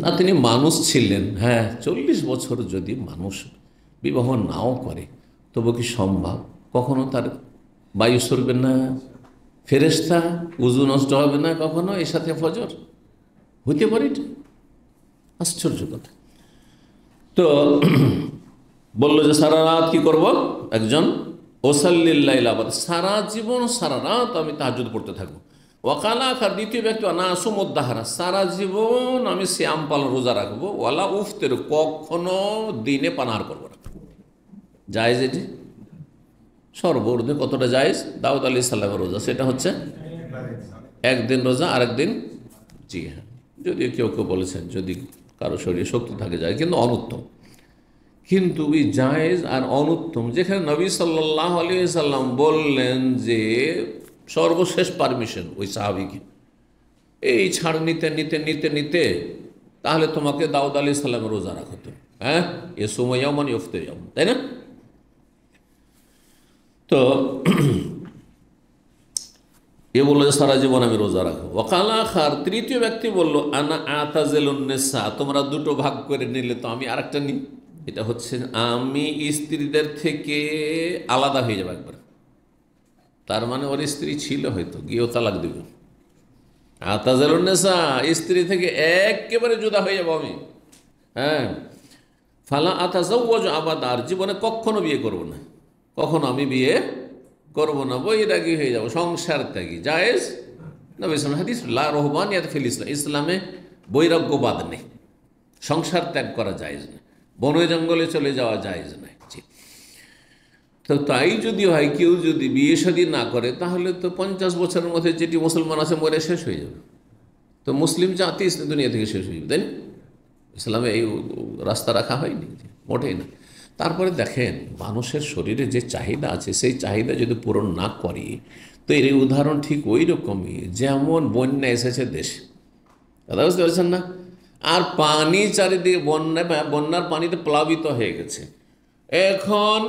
আর তিনি মানুষ ছিলেন। হ্যাঁ, 40 বছর যদি মানুষ বিবাহ নাও করে, তবু কি সম্ভব কখনো তার বায়ু সরবে না, ফেরেশতা, উজু নষ্ট হবে না কখনো এর সাথে ফজর? হতে পারে এটা? আশ্চর্য কথা। তো বললো যে সারা রাত কি করব, একজন ওসাল্লিল্লাইল আবাদ, সারা জীবন সারা রাত আমি তাহাজ্জুদ পড়তে থাকবো। ওয়াকালা আখার, দ্বিতীয় ব্যক্তি না সুমুদ্দাহারা, সারা জীবন আমি শ্যাম পালন রোজা রাখবো। ওয়ালা উফতের, কখনো দিনে পানাহার করবো না। জায়েজ এটি সর্বর্ধে কতটা জায়েজ? দাউদ আলাইহিস সালামের রোজা, সেটা হচ্ছে একদিন রোজা, আরেকদিন, জি হ্যাঁ, যদি কেউ কেউ বলেছেন যদি কারো শরীরে শক্তি থাকে যায়, কিন্তু অনুত্তম। কিন্তু ওই জায়েজ আর অনুত্তম, যেখানে নবী সাল্লাল্লাহু আলাইহি সাল্লাম বললেন যে সর্বশেষ পারমিশন ওই সাহাবীকে, এই ছাড় নিতে নিতে নিতে নিতে তাহলে তোমাকে দাউদ আলাইহিস সালামের রোজা রাখতে, হ্যাঁ, এ সময় মানে ইফতার, তাই না? তো এ বললো যে সারা জীবন আমি রোজা রাখবো। ওয়াকালা খার, তৃতীয় ব্যক্তি বলল আনা আতাজিলুন্নিসা, তোমরা দুটো ভাগ করে নিলে তো আমি আরেকটা নিই। এটা হচ্ছে আমি স্ত্রীদের থেকে আলাদা হয়ে যাবো একবার। তার মানে ওর স্ত্রী ছিল, হয়তো গিয়েও তালাক দিব। আতাজিলুন্নিসা, স্ত্রী থেকে একেবারে জুদা হয়ে যাবো আমি, হ্যাঁ। ফালা আতাজাওয়াজু আবাদা, আর জীবনে কখনো বিয়ে করব না, কখনো আমি বিয়ে করব না, বৈরাগী হয়ে যাব, সংসার ত্যাগী। জায়েজ নবী সাল্লাল্লাহু আলাইহি হাদিস, লা রহবানিয়াত ফিল ইসলাম, ইসলামে বৈরাগ্যবাদ নেই, সংসার ত্যাগ করা জায়েজ না, বনে জঙ্গলে চলে যাওয়া জায়েজ নাই। তো তাই যদি হয়, কেউ যদি বিয়ে শাদী না করে তাহলে তো 50 বছরের মধ্যে যেটি মুসলমান আছে মরে শেষ হয়ে যাবে। তো মুসলিম জাতি দুনিয়া থেকে শেষ হয়ে যাবে, তাই না? ইসলামে এই রাস্তা রাখা হয়নি, মোটেই না। তারপরে দেখেন, মানুষের শরীরে যে চাহিদা আছে সেই চাহিদা যদি পূরণ না করি, তো এর উদাহরণ ঠিক ওই রকমই যেমন বন্যা এসেছে দেশে, কথা বুঝতে পারছেন না? আর পানি চারিদিকে, বন্যার পানিতে প্লাবিত হয়ে গেছে। এখন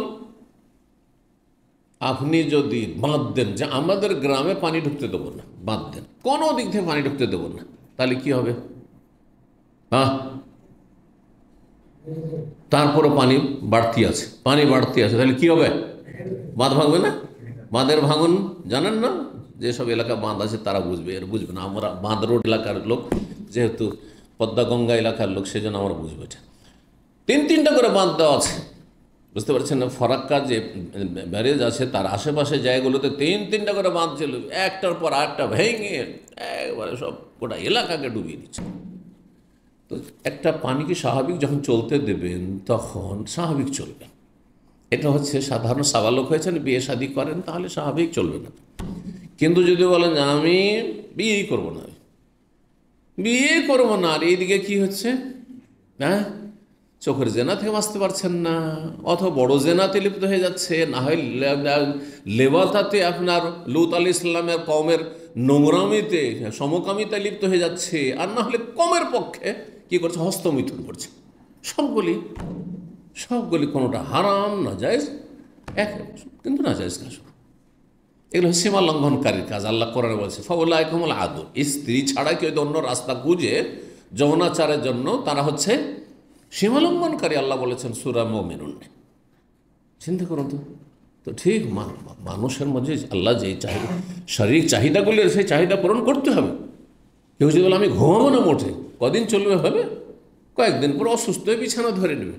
আপনি যদি বাঁধ দেন যে আমাদের গ্রামে পানি ঢুকতে দেবো না, বাঁধ দেন, কোনো দিক থেকে পানি ঢুকতে দেবো না, তাহলে কি হবে? হ্যাঁ, তারপরে পানি বাড়তি আছে, তাহলে কি হবে? বাঁধ ভাঙবে না? বাঁধের ভাঙন জানেন না? যেসব এলাকা বাঁধ আছে তারা বুঝবে, এর বুঝবে না। আমরা বাঁধ রোড এলাকার লোক, যেহেতু পদ্মা গঙ্গা এলাকার লোক, সেজন্য আমরা বুঝবো এটা। 3-3টা করে বাঁধ দেওয়া আছে, বুঝতে পারছেন না? ফরাক্কা যে ব্যারেজ আছে তার আশেপাশে জায়গাগুলোতে 3-3টা করে বাঁধ ছিল, একটার পর আরেকটা ভেঙে একবারে সব গোটা এলাকাকে ডুবিয়ে দিচ্ছে। তো একটা পানি কি স্বাভাবিক যখন চলতে দেবেন তখন স্বাভাবিক চলবে। এটা হচ্ছে সাধারণ সাবালক হয়েছেন, বিয়ে শাদী করেন, তাহলে স্বাভাবিক চলবে না। কিন্তু যদি বলেন যে আমি বিয়েই করবো না, আর এইদিকে কি হচ্ছে, হ্যাঁ, চোখের জেনা থেকে বাঁচতে পারছেন না, অথবা বড় জেনাতে লিপ্ত হয়ে যাচ্ছে, না হয় লেবাতাতে আপনার লূত আলাইহিস সালামের কওমের নোংরামিতে সমকামিতায় লিপ্ত হয়ে যাচ্ছে, আর না হলে কমের পক্ষে কি করছে, হস্তমিথুন করছে। সবগুলি কোনোটা হারাম না জায়েজ, কিন্তু না জায়েজ কাজ, এগুলো সীমা লঙ্ঘনকারীর কাজ। আল্লাহ কোরআনে বলছে ফাউলাইকুমুল আদু, স্ত্রী ছাড়া কেউ অন্য রাস্তা খুঁজে যৌনাচারের জন্য, তারা হচ্ছে সীমা লঙ্ঘনকারী। আল্লাহ বলেছেন সূরা মুমিনুন। চিন্তা করুন তো ঠিক মানুষের মধ্যে আল্লাহ যে চাহিদা, শারীরিক চাহিদাগুলির, সেই চাহিদা পূরণ করতে হবে। কেউ যদি বলে আমি ঘুমাবো না, মোটে কদিন চলবে, হবে কয়েকদিন পর অসুস্থ হয়ে বিছানা ধরে নেবে,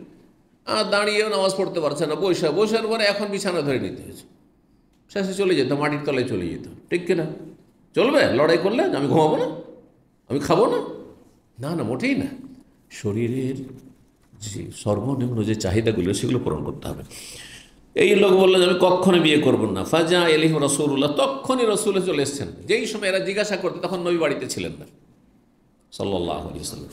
আর দাঁড়িয়েও নামাজ পড়তে পারছে না, বসার পরে এখন বিছানা ধরে নিতে হয়েছে, শেষে চলে যেত, মাটির তলায় চলে যেত, ঠিক কিনা? চলবে লড়াই করলে আমি ঘুমাবো না, আমি খাবো না? না, মোটেই না। শরীরের যে সর্বনিম্ন যে চাহিদাগুলো সেগুলো পূরণ করতে হবে। এই লোক বললেন আমি কখনো বিয়ে করবো না। ফাজা আলাইহিম রাসূলুল্লাহ, তখনই রসুল চলে এসেছেন। যেই সময় এরা জিজ্ঞাসা করতে, তখন নবী বাড়িতে ছিলেন না সাল্লাল্লাহু আলাইহি ওয়াসাল্লাম।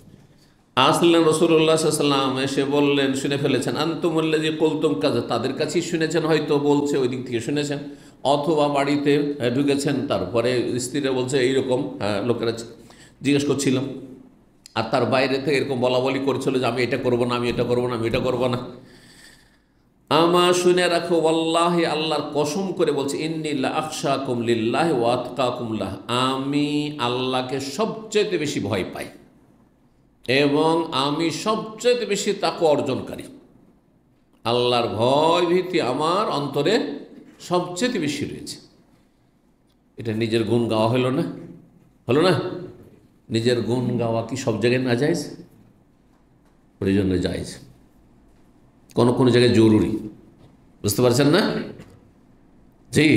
আসলেন রাসূলুল্লাহ সাল্লাল্লাহু আলাইহি ওয়াসাল্লাম, এসে বললেন, শুনে ফেলেছেন, আনতুমুল্লাযী কুলতুম কাযা, তাদের কাছেই শুনেছেন, হয়তো বলছে ওই দিক থেকে শুনেছেন, অথবা বাড়িতে ঢুকেছেন, তারপরে স্ত্রীরা বলছে এইরকম, লোকেরা জিজ্ঞেস করছিলাম, আর তার বাইরে থেকে এরকম বলা বলি করছিল যে আমি এটা করবো না, আমি এটা করবো না, আমি এটা করবো না। আমার শুনে রাখো, ওয়াল্লাহি, আল্লাহর কসম করে বলছে, ইন্নী লা আখশাকুম লিল্লাহি ওয়া আতকাকুম লাহ, আমি আল্লাহকে সবচেয়ে বেশি ভয় পাই এবং আমি সবচেয়ে বেশি তাকওয়া অর্জনকারী। আল্লাহর ভয় ভীতি আমার অন্তরে সবচেয়ে বেশি রয়েছে। এটা নিজের গুণ গাওয়া হলো না? নিজের গুণ গাওয়া কি সব জায়গায় নাজায়েজ? প্রয়োজনে জায়েজ, কোনো কোনো জায়গায় জরুরি, বুঝতে পারছেন না? জি,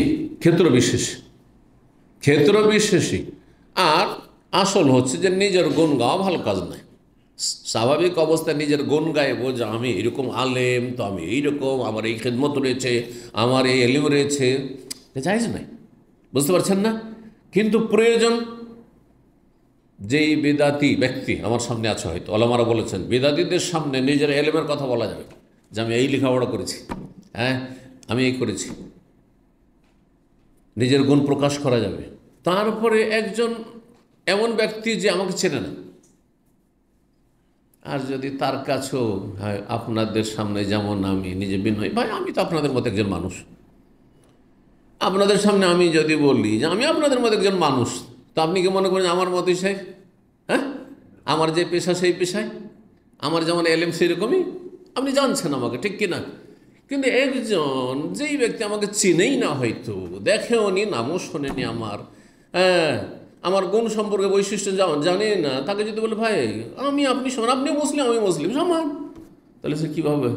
ক্ষেত্র বিশেষই। আর আসল হচ্ছে যে নিজের গুণ গাওয়া ভালো কাজ নয়। স্বাভাবিক অবস্থায় নিজের গুণ গাইবো যে আমি এরকম আলেম, তো আমি এইরকম, আমার এই খেদমত রয়েছে, আমার এই এলিম রয়েছে, জায়েজ নয়, বুঝতে পারছেন না? কিন্তু প্রয়োজন, যেই বেদাতি ব্যক্তি আমার সামনে আছে, হয়তো ওলামারা বলেছেন বেদাতিদের সামনে নিজের এলেমের কথা বলা যাবে যে আমি এই লেখাপড়া করেছি, হ্যাঁ আমি এই করেছি, নিজের গুণ প্রকাশ করা যাবে। তারপরে একজন এমন ব্যক্তি যে আমাকে চেনে না, আর যদি তার কাছেও আপনাদের সামনে যেমন আমি নিজে বিনয়, ভাই আমি তো আপনাদের মতো একজন মানুষ, আপনাদের সামনে আমি যদি বলি যে আমি আপনাদের মতো একজন মানুষ, তো আপনি কি মনে করেন আমার মতোই শেখ? হ্যাঁ, আমার যে পেশা সেই পেশায়, আমার যেমন এলেম সেরকমই আপনি জানছেন আমাকে, ঠিক কিনা? কিন্তু একজন যেই ব্যক্তি আমাকে চিনেই না, হয়তো দেখেও নি, নামও শোনেনি আমার, হ্যাঁ আমার গুণ সম্পর্কে বৈশিষ্ট্য জানে না, তাকে যদি বলে ভাই আমি আপনি সমান, আপনি মুসলিম আমি মুসলিম সমান, তাহলে সে কীভাবে?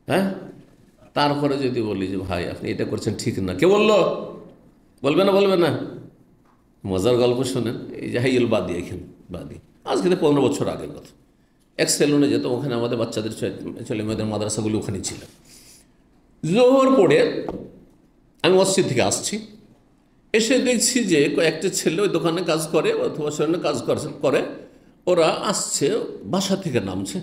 হ্যাঁ, তারপরে যদি বলি যে ভাই আপনি এটা করছেন ঠিক না, কে বললো? বলবে না? মজার গল্প শোনেন, এই যে হাইল বাদি, এখানে বাদি আজ থেকে 15 বছর আগের কথা, এক সেলুনে যেত, ওখানে আমাদের বাচ্চাদের ছেলে মেয়েদের মাদ্রাসাগুলি ওখানে ছিল। জোহর পড়ে আমি মসজিদ থেকে আসছি, এসে দেখছি যে কয়েকটা ছেলে ওই দোকানে কাজ করে অথবা সেখানে কাজ করে, ওরা আসছে, বাসা থেকে নামছে।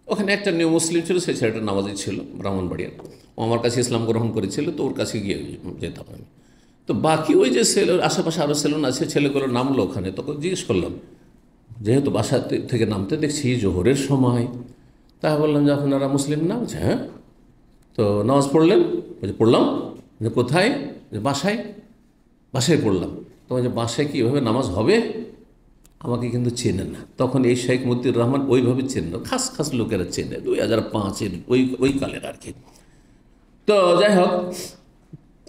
ওখানে একটা নিউ মুসলিম ছিল, সেই ছেলেটা নামাজি ছিল, ব্রাহ্মণবাড়িয়া, ও আমার কাছে ইসলাম গ্রহণ করেছিল, তো ওর কাছে গিয়ে যেতাম আমি। তো বাকি ওই যে ছেলে আশেপাশে আরও সেলুন আছে, ছেলেগুলো নামলো ওখানে, তখন জিজ্ঞেস করলাম, যেহেতু বাসা থেকে নামতে দেখছি জোহরের সময়, তাই বললাম যে আপনারা মুসলিম না? বলছে হ্যাঁ। তো নামাজ পড়লেন? বলছে পড়লাম। যে কোথায়? যে বাসায় পড়লাম। তো যে বাসায় কি এভাবে নামাজ হবে? আমাকে কিন্তু চেনে না তখন, এই শেখ মতিউর রহমান ওইভাবে চেনে, খাস লোকেরা চেনে, 2005-এর ওই কালের আর কি। তো যাই হোক,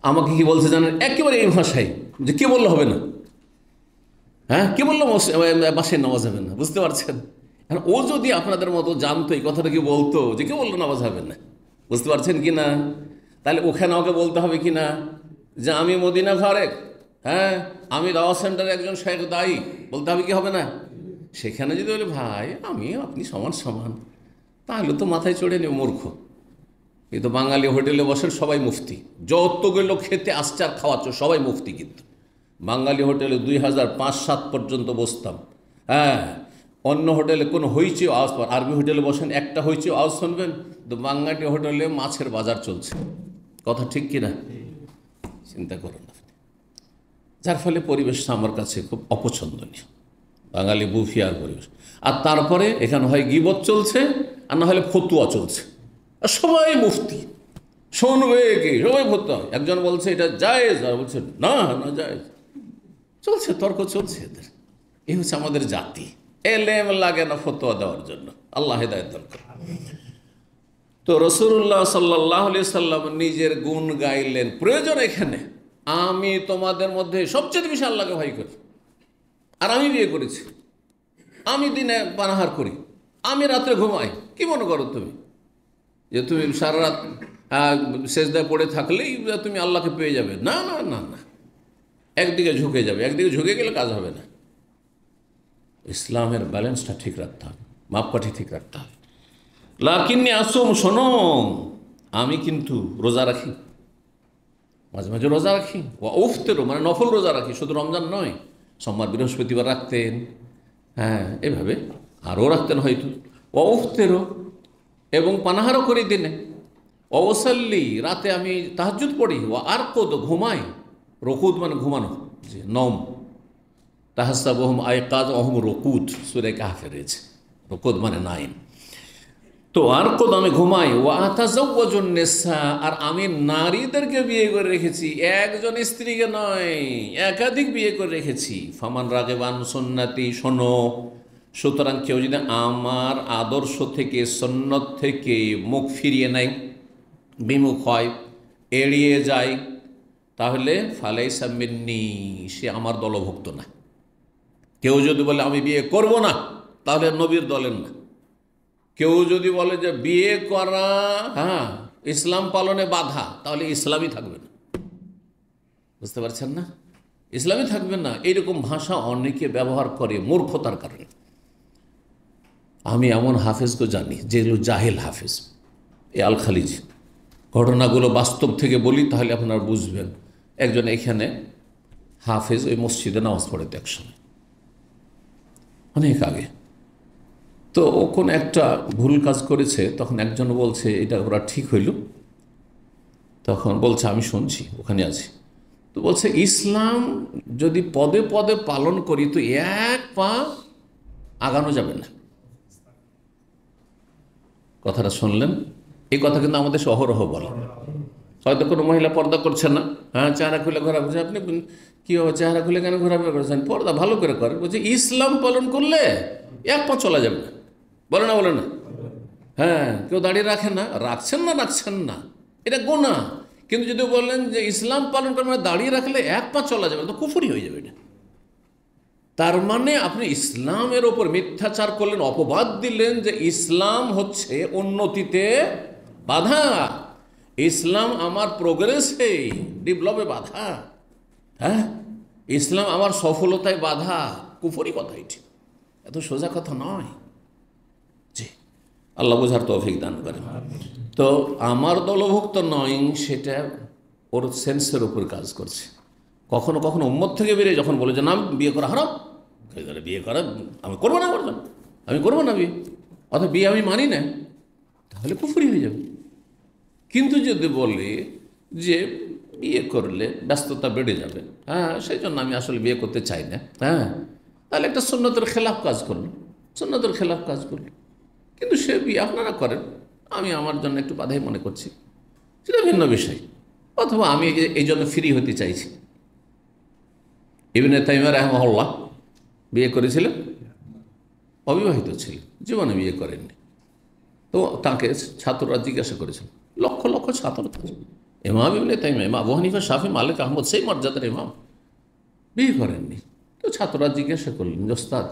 আমাকে কি বলছে জানেন? একেবারে এই ভাষায়, যে কে বললো হবে না, হ্যাঁ কে বললো বাসায় নামাজ হবে না, বুঝতে পারছেন? ও যদি আপনাদের মতো জানতো, এই কথাটা কি বলতো যে কে বললো নামাজ হবে না, বুঝতে পারছেন কি না? তাহলে ওখানে আমাকে বলতে হবে কি না যে আমি মদিনা ফারেক, হ্যাঁ আমি দাওয়াত সেন্টারে একজন শেখ দায়ী, বলতে হবে কি হবে না? সেখানে যদি বলে ভাই আমি আপনি সমান, তাহলে তো মাথায় চড়ে নিও, মূর্খ। এই তো বাঙালি হোটেলে বসেন, সবাই মুফতি, যতগুলো খেতে আসছে আর খাওয়াচ্ছ সবাই মুফতি। কিন্তু বাঙালি হোটেলে 2005-07 পর্যন্ত বসতাম, হ্যাঁ অন্য হোটেলে কোনো হইচে আওয়াজ পান, আরবি হোটেলে বসেন একটা হইচে আওয়াজ শুনবেন, তো বাঙালি হোটেলে মাছের বাজার চলছে, কথা ঠিক কিনা? চিন্তা করুন আপনি। যার ফলে পরিবেশটা আমার কাছে খুব অপছন্দনীয়, বাঙালি বুফিয়ার পরিবেশ। আর তারপরে এখানে হয় গীবত চলছে, আর না হলে ফতুয়া চলছে, আর সবাই মুফতি, শুনবে কি সবাই ফতুয়া। একজন বলছে এটা জায়েজ, আর বলছে না জায়েজ, চলছে তর্ক চলছে এদের। এই হচ্ছে আমাদের জাতি, এলেম লাগে না ফতোয়া দেওয়ার জন্য, আল্লাহ হেদায়েত দান করুন। তো রাসূলুল্লাহ সাল্লাল্লাহু আলাইহি সাল্লাম নিজের গুণ গাইলেন। প্রয়োজন এখানে, আমি তোমাদের মধ্যে সবচেয়ে বেশি আল্লাহকে ভয় করি, আর আমি বিয়ে করেছি, আমি দিনে পানাহার করি, আমি রাত্রে ঘুমাই। কি মনে করো তুমি যে তুমি সারা রাত সেজদায় পড়ে থাকলেই তুমি আল্লাহকে পেয়ে যাবে? না, একদিকে ঝুঁকে যাবে, একদিকে ঝুঁকে গেলে কাজ হবে না। ইসলামের ব্যালেন্সটা ঠিক রাখতে হবে, মাপকাঠি ঠিক রাখতে হবে। লাকিন্নি আসুম, শোনো আমি কিন্তু রোজা রাখি, মাঝে রোজা রাখি, ও উফতেরও মানে নফল রোজা রাখি, শুধু রমজান নয়, সোমবার বৃহস্পতিবার রাখতেন, হ্যাঁ এভাবে আরও রাখতেন হয়তো। ও উফতেরও, এবং পানাহারও করি দিনে। অবসাল্লি, রাতে আমি তাহাজ্জুদ পড়ি। ও আর কোদ, ঘুমাই। রকুদ মানে ঘুমানো, যে নম, তাহাসাবহুম আয়কাজ অহম রকুদ, সূরা কাহফে রয়েছে, রকুদ মানে নাইম। তো আর কোদ আমি ঘুমাই। ও আতাজাওয়াজুন নিসা, আর আমি নারীদেরকে বিয়ে করে রেখেছি, একজন স্ত্রীকে নয়, একাধিক বিয়ে করে রেখেছি। ফামান রাগিবান সুন্নতি, শোনো সুতরাং কেউ যদি আমার আদর্শ থেকে, সুন্নত থেকে মুখ ফিরিয়ে নেয়, বিমুখ হয়, এড়িয়ে যায়, তাহলে ফালাইসা মিন্নি, সে আমার দলভুক্ত না। কেউ যদি বলে আমি বিয়ে করব না, তাহলে নবীর দলের না। কেউ যদি বলে যে বিয়ে করা ইসলাম পালনে বাধা, তাহলে ইসলামই থাকবে না। বুঝতে পারছেন না? ইসলামই থাকবে না। এইরকম ভাষা অনেকে ব্যবহার করে মূর্খতার কারণে। আমি এমন হাফেজকে জানি যেগুলো জাহেল হাফেজ, আল খালিজ। ঘটনাগুলো বাস্তব থেকে বলি তাহলে আপনারা বুঝবেন। একজন এখানে হাফেজ ওই মসজিদে নামাজ পড়েতে একসময়, অনেক আগে। তো ও কোন একটা ভুল কাজ করেছে, তখন একজন বলছে এটা ওরা ঠিক হইল। তখন বলছে আমি শুনছি, ওখানে আছি। তো বলছে ইসলাম যদি পদে পদে পালন করি তো এক পা আগানো যাবে না। কথাটা শুনলেন? এই কথা কিন্তু আমাদের অহরহ বলে। হয়তো কোনো মহিলা পর্দা করছে না, চেহারা খুলে ঘোরাফেরা করছে। আপনি কী হবে, চেহারা খুলে কেন ঘোরাফেরা করছেন? পর্দা ভালো করে করে। বলছে ইসলাম পালন করলে এক পা চলা যাবে না। বলে না, বলে না? কেউ দাঁড়িয়ে রাখেন না, রাখছেন না, এটা গোনা। কিন্তু যদি বলেন যে ইসলাম পালন করে মানে দাঁড়িয়ে রাখলে এক পা চলা যাবে, তো কুফরি হয়ে যাবে এটা। তার মানে আপনি ইসলামের ওপর মিথ্যাচার করলেন, অপবাদ দিলেন যে ইসলাম হচ্ছে উন্নতিতে বাধা, ইসলাম আমার প্রোগ্রেসে ডেভেলপে বাধা, ইসলাম আমার সফলতায় বাধা। কুফরি কথা এটি, এত সোজা কথা নয়। জি, আল্লাহ বোঝার তৌফিক দান করেন। তো আমার দলভুক্ত নয়, সেটা ওর সেন্সের উপর কাজ করছে। কখনো কখনো উম্মত থেকে বেরিয়ে যখন বলে যে না বিয়ে করা হারাম, বিয়ে করা আমি করবো না, আমি করবো না বিয়ে, অর্থাৎ বিয়ে আমি মানি না, তাহলে কুফরি হয়ে যাবে। কিন্তু যদি বলে যে বিয়ে করলে ব্যস্ততা বেড়ে যাবে, সেই জন্য আমি আসলে বিয়ে করতে চাই না, তাহলে একটা সুন্নতের খেলাফ কাজ করলো, কিন্তু সে বিয়ে আপনারা করেন, আমি আমার জন্য একটু বাধাই মনে করছি, সেটা ভিন্ন বিষয়। অথবা আমি এই জন্য ফ্রি হতে চাইছি। ইবনে তাইমিয়া রাহিমাহুল্লাহ বিয়ে করেছিলেন, অবিবাহিত ছিলেন, জীবনে বিয়ে করেননি। তো তাকে ছাত্ররা জিজ্ঞাসা করেছেন, লক্ষ লক্ষ ছাত্র থাকে, ইমাম ইবনে তাইমিয়া, ইমাম আবু হানিফা, শাফি, মালিক, আহমদ, সেই মর্যাদার ইমাম, বিয়ে করেননি। তো ছাত্ররা জিজ্ঞাসা করলেন, ওস্তাদ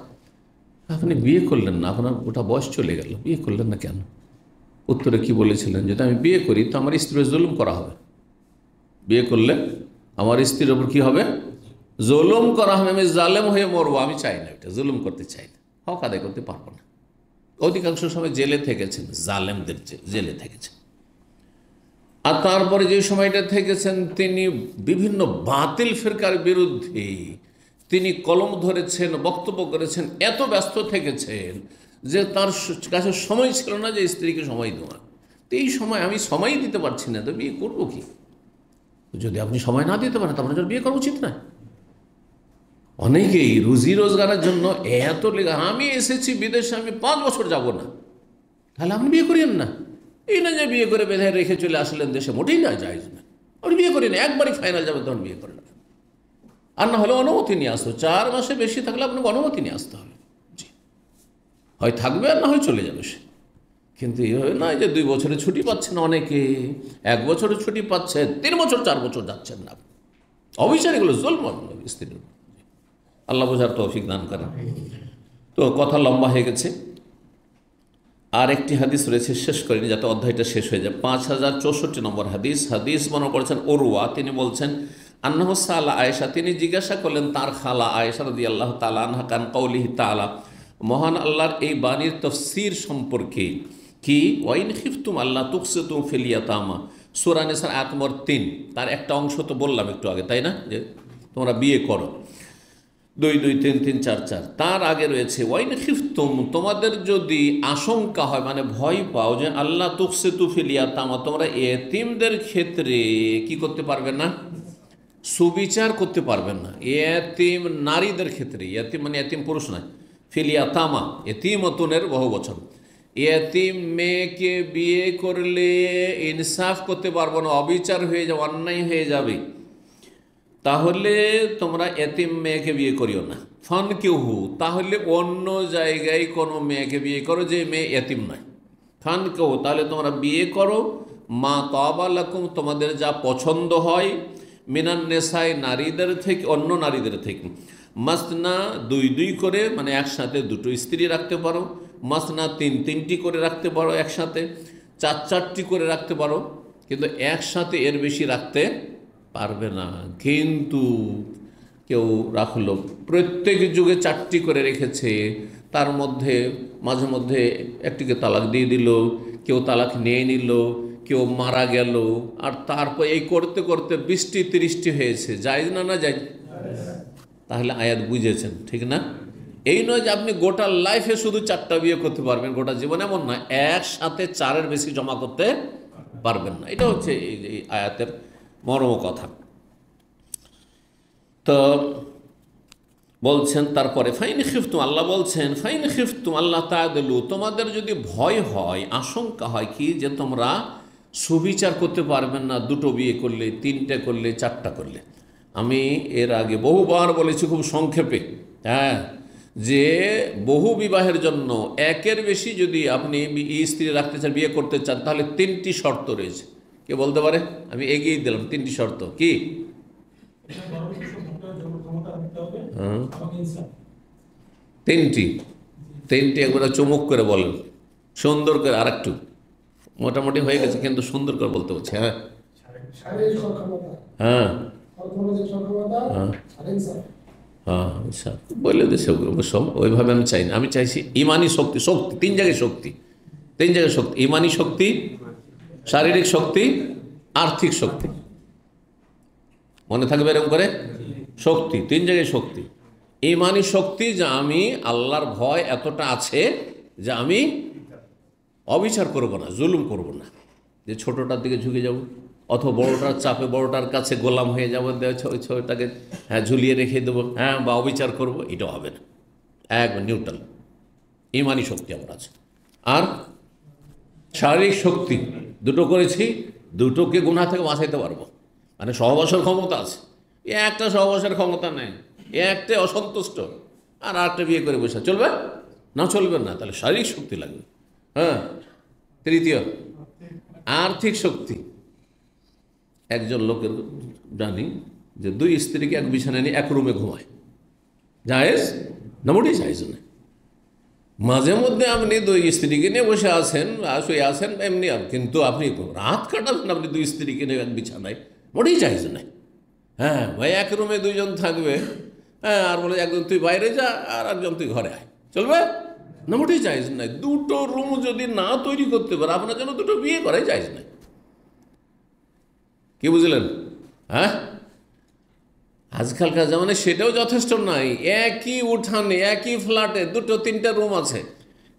আপনি বিয়ে করলেন না, আপনার গোটা বয়স চলে গেল, বিয়ে করলেন না কেন? উত্তরে কি বলেছিলেন? যদি আমি বিয়ে করি তো আমার স্ত্রীর জুলুম করা হবে, বিয়ে করলে আমার স্ত্রীর ওপর কী হবে? জুলুম করা হবে, আমি জালেম হয়ে মরবো, আমি চাই না, এটা জুলুম করতে চাই না, হক আদায় করতে পারবো না। অধিকাংশ সময় জেলে থেকেছেন, জালেমদের জেলে থেকেছেন। আর তারপরে যে সময়টা থেকেছেন তিনি বিভিন্ন বাতিল ফিরকার বিরুদ্ধে তিনি কলম ধরেছেন, বক্তব্য করেছেন, এত ব্যস্ত থেকেছেন যে তার কাছে সময় ছিল না যে স্ত্রীকে সময় দেওয়া। তো এই সময় আমি সময় দিতে পারছি না, তো বিয়ে করবো কি? যদি আপনি সময় না দিতে পারেন তাহলে বিয়ে করা উচিত না। অনেকেই রুজি রোজগারের জন্য এত লেগে, আমি এসেছি বিদেশে, আমি 5 বছর যাব না, তাহলে আপনি বিয়ে করেন না। এই না যে বিয়ে করে বেঁধে রেখে চলে আসলেন দেশে, মোটেই না, জায়েজ না। আপনি বিয়ে করেন, একবারই ফাইনাল যাবেন তখন বিয়ে করেন। আর না হলে অনুমতি নিয়ে আসতো, 4 মাসে বেশি থাকলে আপনাকে অনুমতি নিয়ে আসতে হবে। জি, হয় থাকবে আর না হয় চলে যাবে সে। কিন্তু এই নয় যে 2 বছরে ছুটি পাচ্ছেন অনেকে, 1 বছরে ছুটি পাচ্ছেন, 3 বছর 4 বছর যাচ্ছেন না। অবিচার, এগুলো জুলম স্ত্রীর। আল্লাহ বোঝার তৌফিক দান করেন। তো কথা লম্বা হয়ে গেছে, আর একটি হাদিস রয়েছে, শেষ করিনি যাতে অধ্যায়টা শেষ হয়ে যায়। 5064 নম্বর হাদিস। হাদিস বর্ণনা করেছেন উরওয়া, তিনি বলছেন আন্নাহু সাআলা আয়েশা, তিনি জিজ্ঞাসা করলেন তার খালা আয়েশা রাদিয়াল্লাহু তাআলা আনহা কান কওলিহি তাআলা, মহান আল্লাহর এই বাণীর তাফসীর সম্পর্কে, কি ওয়াইন খিফতুম আল্লাহ তুকসিতু ফিল ইয়াতামা, সূরা নিসার আয়াত নম্বর 3, তার একটা অংশ তো বললাম একটু আগে, তাই না, যে তোমরা বিয়ে করো, 2 2 3 3 4 4। তার আগে রয়েছে ওয়াইন খিফতুম, তোমাদের যদি আশঙ্কা হয়, মানে ভয় পাও যে আল্লাহ তুকসিতু ফিল ইয়াতামা, তোমরা এতিমদের ক্ষেত্রে কি করতে পারবে না, সুবিচার করতে পারবেন না। এতিম নারীদের ক্ষেত্রে, এতিম মানে এতিম পুরুষ নয়, ফিল ইয়াতামা এতিমতুনের বহু বচন। এতিম মেয়েকে বিয়ে করলে ইনসাফ করতে পারবো না, অবিচার হয়ে যাবে, অন্যায় হয়ে যাবে, তাহলে তোমরা এতিম মেয়েকে বিয়ে করিও না। ফানকিহু, তাহলে অন্য জায়গায় কোনো মেয়েকে বিয়ে করো যে মেয়ে এতিম নয়। ফানকিহু, তাহলে তোমরা বিয়ে করো মা তাবা লাকুম, তোমাদের যা পছন্দ হয়, মিনান নেসায় নারীদের থেকে, অন্য নারীদের থেকে। মাসনা 2 করে, মানে একসাথে 2 স্ত্রী রাখতে পারো। মাসনা 3টি করে রাখতে পারো, একসাথে 4টি করে রাখতে পারো, কিন্তু একসাথে এর বেশি রাখতে পারবে না। কিন্তু কেউ রাখলো, প্রত্যেক যুগে 4টি করে রেখেছে, তার মধ্যে মাঝে মধ্যে একটিকে তালাক দিয়ে দিল, কেউ তালাক নিয়ে নিল, কেউ মারা গেল, আর তারপর এই করতে করতে 20-30টি হয়েছে। জায়েজ না? না জায়েজ? তাহলে আয়াত বুঝেছেন, ঠিক না? এই নয় যে আপনি গোটা লাইফে শুধু 4টা বিয়ে করতে পারবেন, গোটা জীবন, এমন নয়। একসাথে 4-এর বেশি জমা করতে পারবেন না। এটা হচ্ছে এই আয়াতের মর্ম কথা। তো বলছেন তারপরে ফাইন খিফতুম, আল্লাহ বলছেন ফাইন খিফতুম আল্লাহ তাআদিলু, তোমাদের যদি ভয় হয়, আশঙ্কা হয় কি যে তোমরা সুবিচার করতে পারবেন না 2 বিয়ে করলে, 3টে করলে, 4টা করলে। আমি এর আগে বহুবার বলেছি খুব সংক্ষেপে, যে বহু বিবাহের জন্য 1-এর বেশি যদি আপনি স্ত্রী রাখতে চান, বিয়ে করতে চান, তাহলে 3টি শর্ত রয়েছে। কে বলতে পারে? আমি এগিয়ে দিলাম 3টি শর্ত। কি? 3টি একবার চমক করে বলেন, সুন্দর করে। আর একটু মোটামুটি হয়ে গেছে, কিন্তু সুন্দর করে বলতে হচ্ছে। হ্যাঁ হ্যাঁ হ্যাঁ, আচ্ছা বলে দিয়েছে সব, ওইভাবে আমি চাই না। আমি চাইছি ইমানি শক্তি। 3 জায়গায় শক্তি, 3 জায়গায় শক্তি। ইমানি শক্তি, শারীরিক শক্তি, আর্থিক শক্তি। মনে থাকবে এরকম করে? শক্তি 3 জায়গায় শক্তি। ইমানি শক্তি, যে আমি আল্লাহর ভয় এতটা আছে যে আমি অবিচার করব না, জুলুম করব না, যে ছোটটার দিকে ঝুঁকে যাব, অথবা বড়টার চাপে বড়টার কাছে গোলাম হয়ে যাবো, ওই ছোটটাকে ঝুলিয়ে রেখে দেবো, বা অবিচার করব, এটা হবে না। একবার নিউট্রাল ইমানি শক্তি আমার আছে। আর শারীরিক শক্তি 2 করেছি, 2কে গুনাহ থেকে বাঁচাইতে পারবো, মানে সহবাসের ক্ষমতা আছে। একটা সহবাসের ক্ষমতা নেই, একটা অসন্তুষ্ট, আর আরেকটা বিয়ে করে বসে চলবে না? চলবে না। তাহলে শারীরিক শক্তি লাগবে। হ্যাঁ। তৃতীয়, আর্থিক শক্তি। একজন লোকের জানি যে 2 স্ত্রীকে এক বিছানায় নিয়ে এক রুমে ঘুমায়, জায়েজ না? মোটেই জায়েজ না। মাঝে মধ্যে আপনি 2 স্ত্রীকে নিয়ে বসে আছেন, শুয়ে আছেন এমনি, কিন্তু আপনি রাত কাটাবেন আপনি 2 স্ত্রীকে নিয়ে এক বিছানায়, মোটেই জায়েজ নাই। হ্যাঁ ভাই, এক রুমে 2 জন থাকবে, আর বলে একজন তুই বাইরে যা, আর একজন তুই ঘরে আয়, চলবে না? মোটেই জায়েজ নাই। 2টো রুম যদি না তৈরি করতে পারে, আপনার জন্য 2টো বিয়ে করাই জায়েজ নাই। কি বুঝলেন? হ্যাঁ, আজকালকার জামানে সেটাও যথেষ্ট নাই। একই উঠানে, একই ফ্ল্যাটে 2-3টা রুম আছে,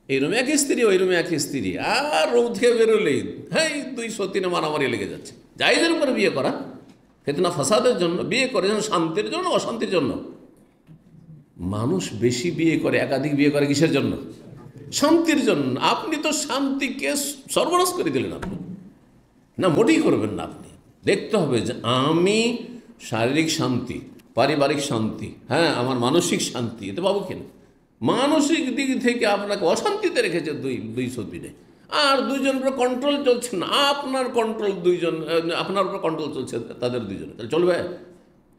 এই রুমে এক স্ত্রী, ওই রুমে এক স্ত্রী, আর রুম থেকে বেরোলেই 203 মারামারি লেগে যাচ্ছে। জায়েজের উপরে বিয়ে করা ফিতনা ফাসাদের জন্য বিয়ে করে, যেন শান্তির জন্য, অশান্তির জন্য। মানুষ বেশি বিয়ে করে, একাধিক বিয়ে করে কিসের জন্য? শান্তির জন্য। আপনি তো শান্তিকে সর্বনাশ করে দিলেন। আপনি না, মোটেই করবেন না। আপনি দেখতে হবে যে আমি শারীরিক শান্তি, পারিবারিক শান্তি, আমার মানসিক শান্তি এতে পাবো কিনা। মানসিক দিক থেকে আপনাকে অশান্তিতে রেখেছে 203, আর 2 জনের উপর কন্ট্রোল চলছে না, আপনার কন্ট্রোল 2 জন, আপনার উপর কন্ট্রোল চলছে তাদের 2 জনের, তাহলে চলবে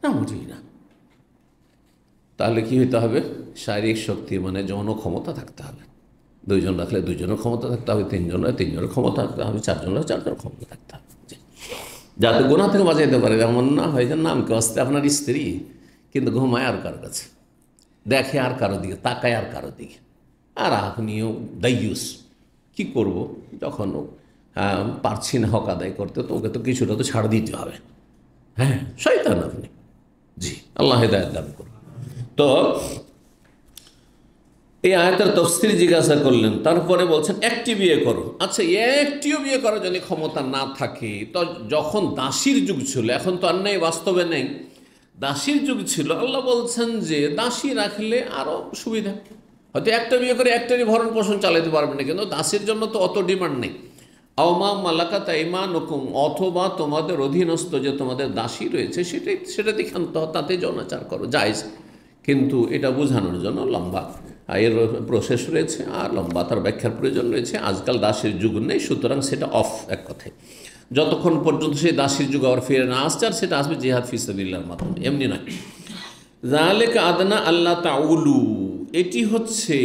না? মোটেই না। তাহলে কি হইতে হবে? শারীরিক শক্তি মানে যৌন ক্ষমতা থাকতে হবে। 2 জন রাখলে 2 জনের ক্ষমতা থাকতে হবে, 3 জন 3 জনের ক্ষমতা থাকতে হবে, 4 জন 4 জনের ক্ষমতা থাকতে হবে, যাতে গুনাহ থেকে বাঁচাইতে পারে। এমন না হয় যে নামকে আসতে আপনার স্ত্রী, কিন্তু ঘুমায় আর কারো কাছে, দেখে আর কারো দিকে, তাকায় আর কারো দিকে, আর আপনিও দায়ুস। কি করব? যখন পারছি না হক আদায় করতে, তো ওকে তো কিছুটা তো ছাড় দিতে হবে। হ্যাঁ, শয়তান আপনি। জি, আল্লাহ হেদায়েত দান করুন। তো এই আয়াতের তাফসীর জিজ্ঞাসা করলেন, তারপরে বলছেন একটি বিয়ে করো। আচ্ছা, একটিও বিয়ে করার যদি ক্ষমতা না থাকে, তো যখন দাসীর যুগ ছিল, এখন তো আর নেই, বাস্তবে নেই, দাসীর যুগ ছিল, আল্লাহ বলছেন যে দাসী রাখলে আরও সুবিধা। হয়তো একটা বিয়ে করে একটারই ভরণ পোষণ চালাতে পারবে না, কিন্তু দাসীর জন্য তো অত ডিমান্ড নেই। আওমা মালাকাত আইমানুকুম, অথবা তোমাদের অধীনস্থ যে তোমাদের দাসী রয়েছে সেটাতে ক্ষান্ত, তাতে যৌনাচার করো, জায়েজ। কিন্তু এটা বোঝানোর জন্য লম্বা এর প্রসেস রয়েছে, আর লম্বা তার ব্যাখ্যার প্রয়োজন রয়েছে। আজকাল দাসের যুগ নেই, সুতরাং সেটা অফ, এক কথায়। যতক্ষণ পর্যন্ত সেই দাসীর যুগ আবার ফিরে না আসছে, আর সেটা আসবে জিহাদ ফি সাবিলিল্লাহর মাধ্যমে, এমনি নয়। যালিকা আদনা আল্লাহ তাউলু, এটি হচ্ছে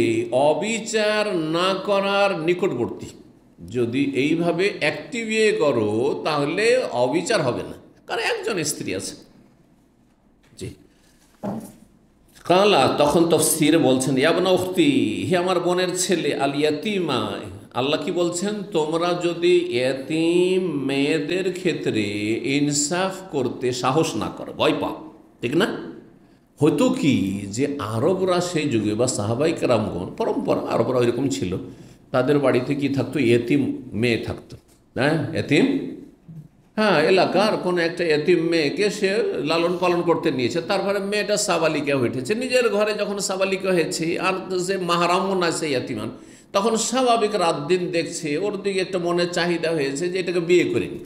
অবিচার না করার নিকটবর্তী। যদি এইভাবে একটি বিয়ে করো তাহলে অবিচার হবে না, কারণ একজন স্ত্রী আছে। জি, কালা, তখন তাফসীরে বলছেন ইয়াবনা উখতি, হে আমার বোনের ছেলে, আল ইয়াতীমা, আল্লাহ কি বলছেন, তোমরা যদি ইয়াতীম মেয়েদের ক্ষেত্রে ইনসাফ করতে সাহস না করো, ভয় পাও, ঠিক না? হয়তো কি যে আরবরা সেই যুগে বা সাহাবাই কেরামগণ, পরম্পরা আরবরা ওইরকম ছিল, তাদের বাড়িতে কি থাকতো, এতিম মেয়ে থাকতো। হ্যাঁ, এতিম, হ্যাঁ, এলাকার কোনো একটা এতিম মেয়েকে সে লালন পালন করতে নিয়েছে, তারপরে মেয়েটা সাবালিকা হয়েছে, নিজের ঘরে যখন সাবালিকা হয়েছে আর যে মাহারামও না সেই এতিমান, তখন স্বাভাবিক রাত দিন দেখছে, ওর দিকে একটা মনের চাহিদা হয়েছে যে এটাকে বিয়ে করিনি,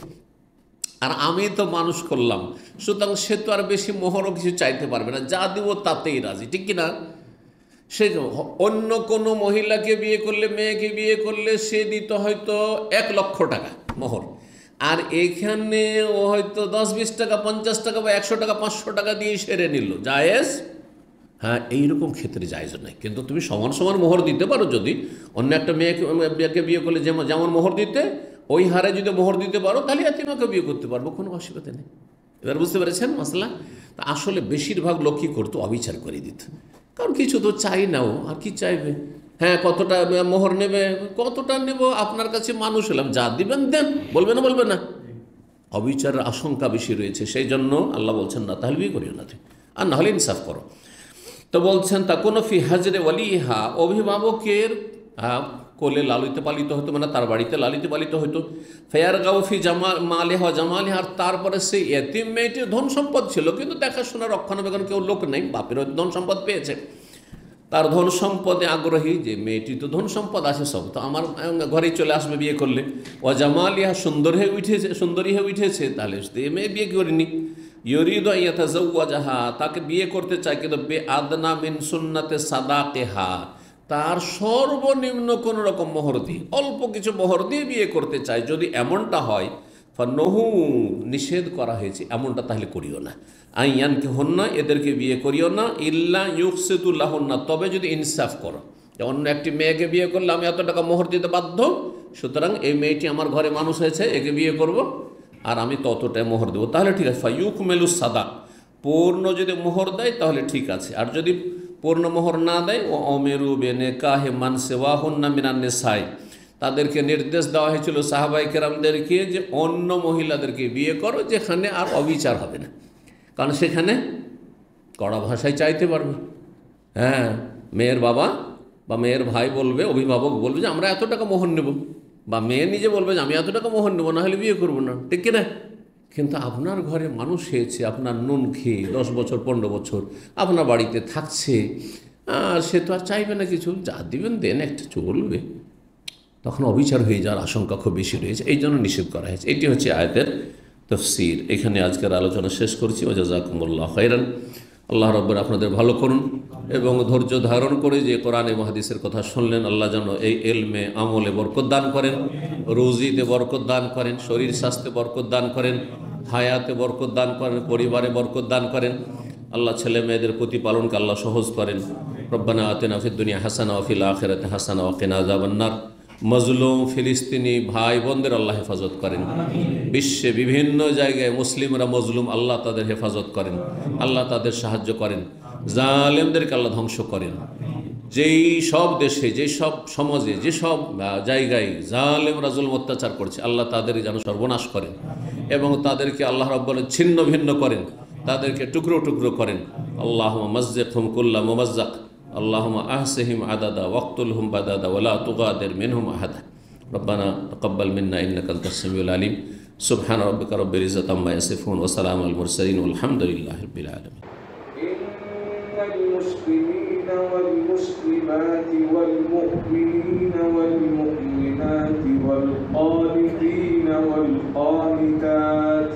আর আমি তো মানুষ করলাম, সুতরাং সে তো আর বেশি মোহরও কিছু চাইতে পারবে না, যা দিব তাতেই রাজি, ঠিক কিনা? সে অন্য কোনো মহিলাকে বিয়ে করলে, মেয়েকে বিয়ে করলে সে দিত হয়তো 1 লক্ষ টাকা মোহর, আর এখানে ও হয়তো 10-20 টাকা, 50 টাকা বা 100 টাকা, 500 টাকা দিয়ে সেরে নিল, জায়েজ? হ্যাঁ, এইরকম ক্ষেত্রে জায়েজ নয়। কিন্তু তুমি সমান সমান মোহর দিতে পারো, যদি অন্য একটা মেয়েকে বিয়ে করলে যেমন মোহর দিতে, ওই হারে যদি মোহর দিতে পারো, তাহলে এতিমাকে বিয়ে করতে পারবো, কোনো অসুবিধা নেই। এবার বুঝতে পেরেছেন মশলা? তা আসলে বেশিরভাগ লোক কী করতো, অবিচার করে দিত, কারণ কিছু তো চাই নাও, আর কি চাইবে? হ্যাঁ, কতটা মোহর নেবে, কতটা নেব, আপনার কাছে মানুষ এলাম, যা দিবেন দেন, বলবে না, বলবে না। অবিচারের আশঙ্কা বেশি রয়েছে, সেই জন্য আল্লাহ বলছেন না তাহলে বিয়ে করিও না, আর না হলে ইনসাফ করো। তো বলছেন তা কোনো ফি হাজরে ওয়ালিহা, অভিভাবকের কোলে লালিত পালিত হতো, মানে তার বাড়িতে লালিত পালিত হতো, ফেয়ার গাউফি মালেহা জামালেহা, আর তারপরে সেই এতিম মেয়েটির ধন সম্পদ ছিল, কিন্তু দেখাশোনা রক্ষণাবেক্ষণ কেউ লোক নেই, বাপের ধন সম্পদ পেয়েছে, তার ধন সম্পদে আগ্রহী যে মেয়েটি তো ধন সম্পদ আছে সব, তো আমার ঘরেই চলে আসবে বিয়ে করলে, ও জামালিহা, সুন্দরী হয়ে উঠেছে, তাহলে মেয়ে বিয়ে করিনি, ইউরিদু ইয়াতাজাওয়াজাহা, তাকে বিয়ে করতে চায়, কিন্তু বে আদনা মিন সুন্নাতে সাদাকেহা, তার সর্বনিম্ন কোনো রকম মোহর দিয়ে, অল্প কিছু মোহর দিয়ে বিয়ে করতে চায়, যদি এমনটা হয়, ফান্নহু, নিষেধ করা হয়েছে এমনটা, তাহলে করিও না। আইয়ানকে হন্না, এদেরকে বিয়ে করিও না, ইল্লা ইউকসিতুল্লাহন্না, তবে যদি ইনসাফ করো, অন্য একটি মেয়েকে বিয়ে করলে আমি এত টাকা মোহর দিতে বাধ্য, সুতরাং এই মেয়েটি আমার ঘরে মানুষ হয়েছে, একে বিয়ে করব, আর আমি ততটাই মোহর দেবো, তাহলে ঠিক আছে। ফাইয়ুকমেলুস সাদাক, পূর্ণ যদি মোহর দেয় তাহলে ঠিক আছে, আর যদি পূর্ণ মোহর না দেয়, ও অমেরু বেনেকাহে মান সেওয়াহুন্না মিনান নিসাই, তাদেরকে নির্দেশ দেওয়া হয়েছিল সাহাবাই কেরামদেরকে যে অন্য মহিলাদেরকে বিয়ে করো যেখানে আর অবিচার হবে না, কারণ সেখানে কড়া ভাষায় চাইতে পারবে। হ্যাঁ, মেয়ের বাবা বা মেয়ের ভাই বলবে, অভিভাবক বলবে যে আমরা এত টাকা মোহর নেব, বা মেয়ে নিজে বলবে যে আমি এত টাকা মোহর নেবো, না হলে বিয়ে করবো না, ঠিক কিনা? কিন্তু আপনার ঘরে মানুষ হয়েছে, আপনার নুন খেয়ে 10 বছর 15 বছর আপনার বাড়িতে থাকছে, আর সে তো আর চাইবে না কিছু, যা দিবেন দেন, একটা চলবে, তখন অবিচার হয়ে যাওয়ার আশঙ্কা খুব বেশি রয়েছে, এই জন্য নিষেধ করা হয়েছে। এটি হচ্ছে আয়াতের তাফসীর। এখানে আজকের আলোচনা শেষ করছি। ওয়া জাযাকুমুল্লাহু খাইরান। আল্লাহ রাব্বুল আপনাদের ভালো করুন, এবং ধৈর্য ধারণ করে যে কোরআন এবং হাদিসের কথা শুনলেন, আল্লাহ যেন এই এলমে আমলে বরকত দান করেন, রুজিতে বরকত দান করেন, শরীর স্বাস্থ্যে বরকত দান করেন, হায়াতে বরকত দান করেন, পরিবারে বরকত দান করেন। আল্লাহ ছেলে মেয়েদের প্রতিপালনকে আল্লাহ সহজ করেন। রব্বানা আতিনা ফিদ দুনিয়া হাসানা ওয়া ফিল আখিরাতি হাসানা ওয়া কিনা আযাবান নার। মজলুম ফিলিস্তিনি ভাই বোনদের আল্লাহ হেফাজত করেন। বিশ্বে বিভিন্ন জায়গায় মুসলিমরা মজলুম, আল্লাহ তাদের হেফাজত করেন, আল্লাহ তাদের সাহায্য করেন। জালেমদেরকে আল্লাহ ধ্বংস করেন। যেই সব দেশে, যেই সব সমাজে, যেসব জায়গায় জালেমরা জুলম অত্যাচার করছে, আল্লাহ তাদের যেন সর্বনাশ করেন, এবং তাদেরকে আল্লাহ রাব্বুল ছিন্ন ভিন্ন করেন, তাদেরকে টুকরো টুকরো করেন। আল্লাহুম্মা মাযজিকহুম কুল্লা মুমাজ্জাক, আল্লাহুম্মা আহসিহিম আদাদা ওয়াকতুলহুম বাদাদা ওয়ালা তুগাদির মিনহুম আহাদা। রব্বানা তাকাব্বাল মিন্না ইন্নাকা আনতাস সামিউল আলিম। সুবহানা রাব্বিকা রাব্বিল ইজ্জাতি আম্মা ইয়াসিফুন ওয়া সালামুল আলাল মুরসালিন ওয়ালহামদুলিল্লাহি রাব্বিল আলামিন। ইন্নাল মুসলিমিনা ওয়াল মুসলিমাতি ওয়াল মুমিনিনা ওয়াল মুমিনাতি ওয়াল কানিতিনা ওয়াল কানিতাত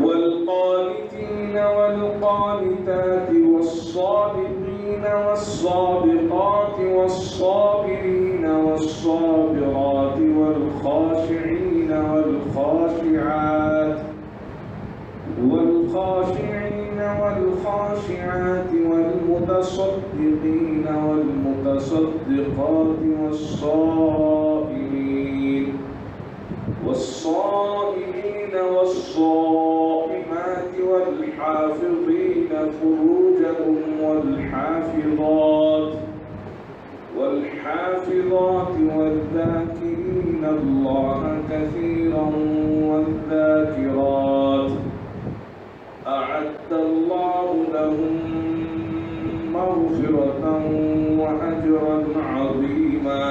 والقانتين والقانتات والصادقين والصادقات والصابرين والصابرات والخاشعين والخاشعات والمتصدقين والمتصدقات والصائمين والصائمات والحافظين فروجهم والحافظات والذاكرين الله كثيرا والذاكرات أعد الله لهم مغفرة وأجرا عظيما.